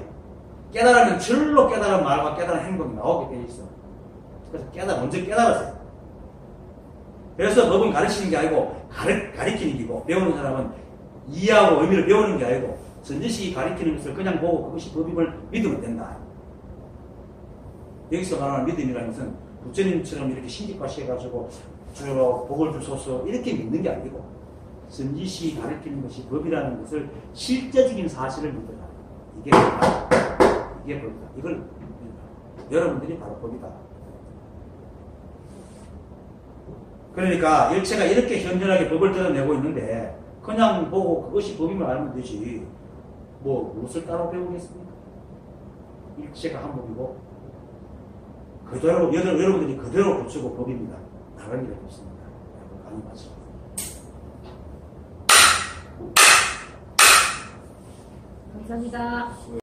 깨달으면 절로 깨달은 말과 깨달은 행동이 나오게 돼 있어. 그래서 먼저 깨달았어요. 그래서 법은 가르치는 게 아니고 가르치는 게고 배우는 사람은 이해하고 의미를 배우는 게 아니고 전지식이 가르치는 것을 그냥 보고 그것이 법임을 믿으면 된다. 여기서 말하는 믿음이라는 것은 부처님처럼 이렇게 신기과시해가지고 복을 주소서 이렇게 믿는 게 아니고 전지식이 가르치는 것이 법이라는 것을 실제적인 사실을 믿어라. 이게 법이다. 이게 법이다. 이걸 믿어라. 여러분들이 바로 법이다. 그러니까 일체가 이렇게 현존하게 법을 드러내고 있는데 그냥 보고 그것이 법임을 알면 되지 뭐 무엇을 따로 배우겠습니까? 일체가 한 법이고 그대로 여러분들이 그대로 붙이고 법입니다. 다른 게 없습니다. 많이 맞죠. 감사합니다.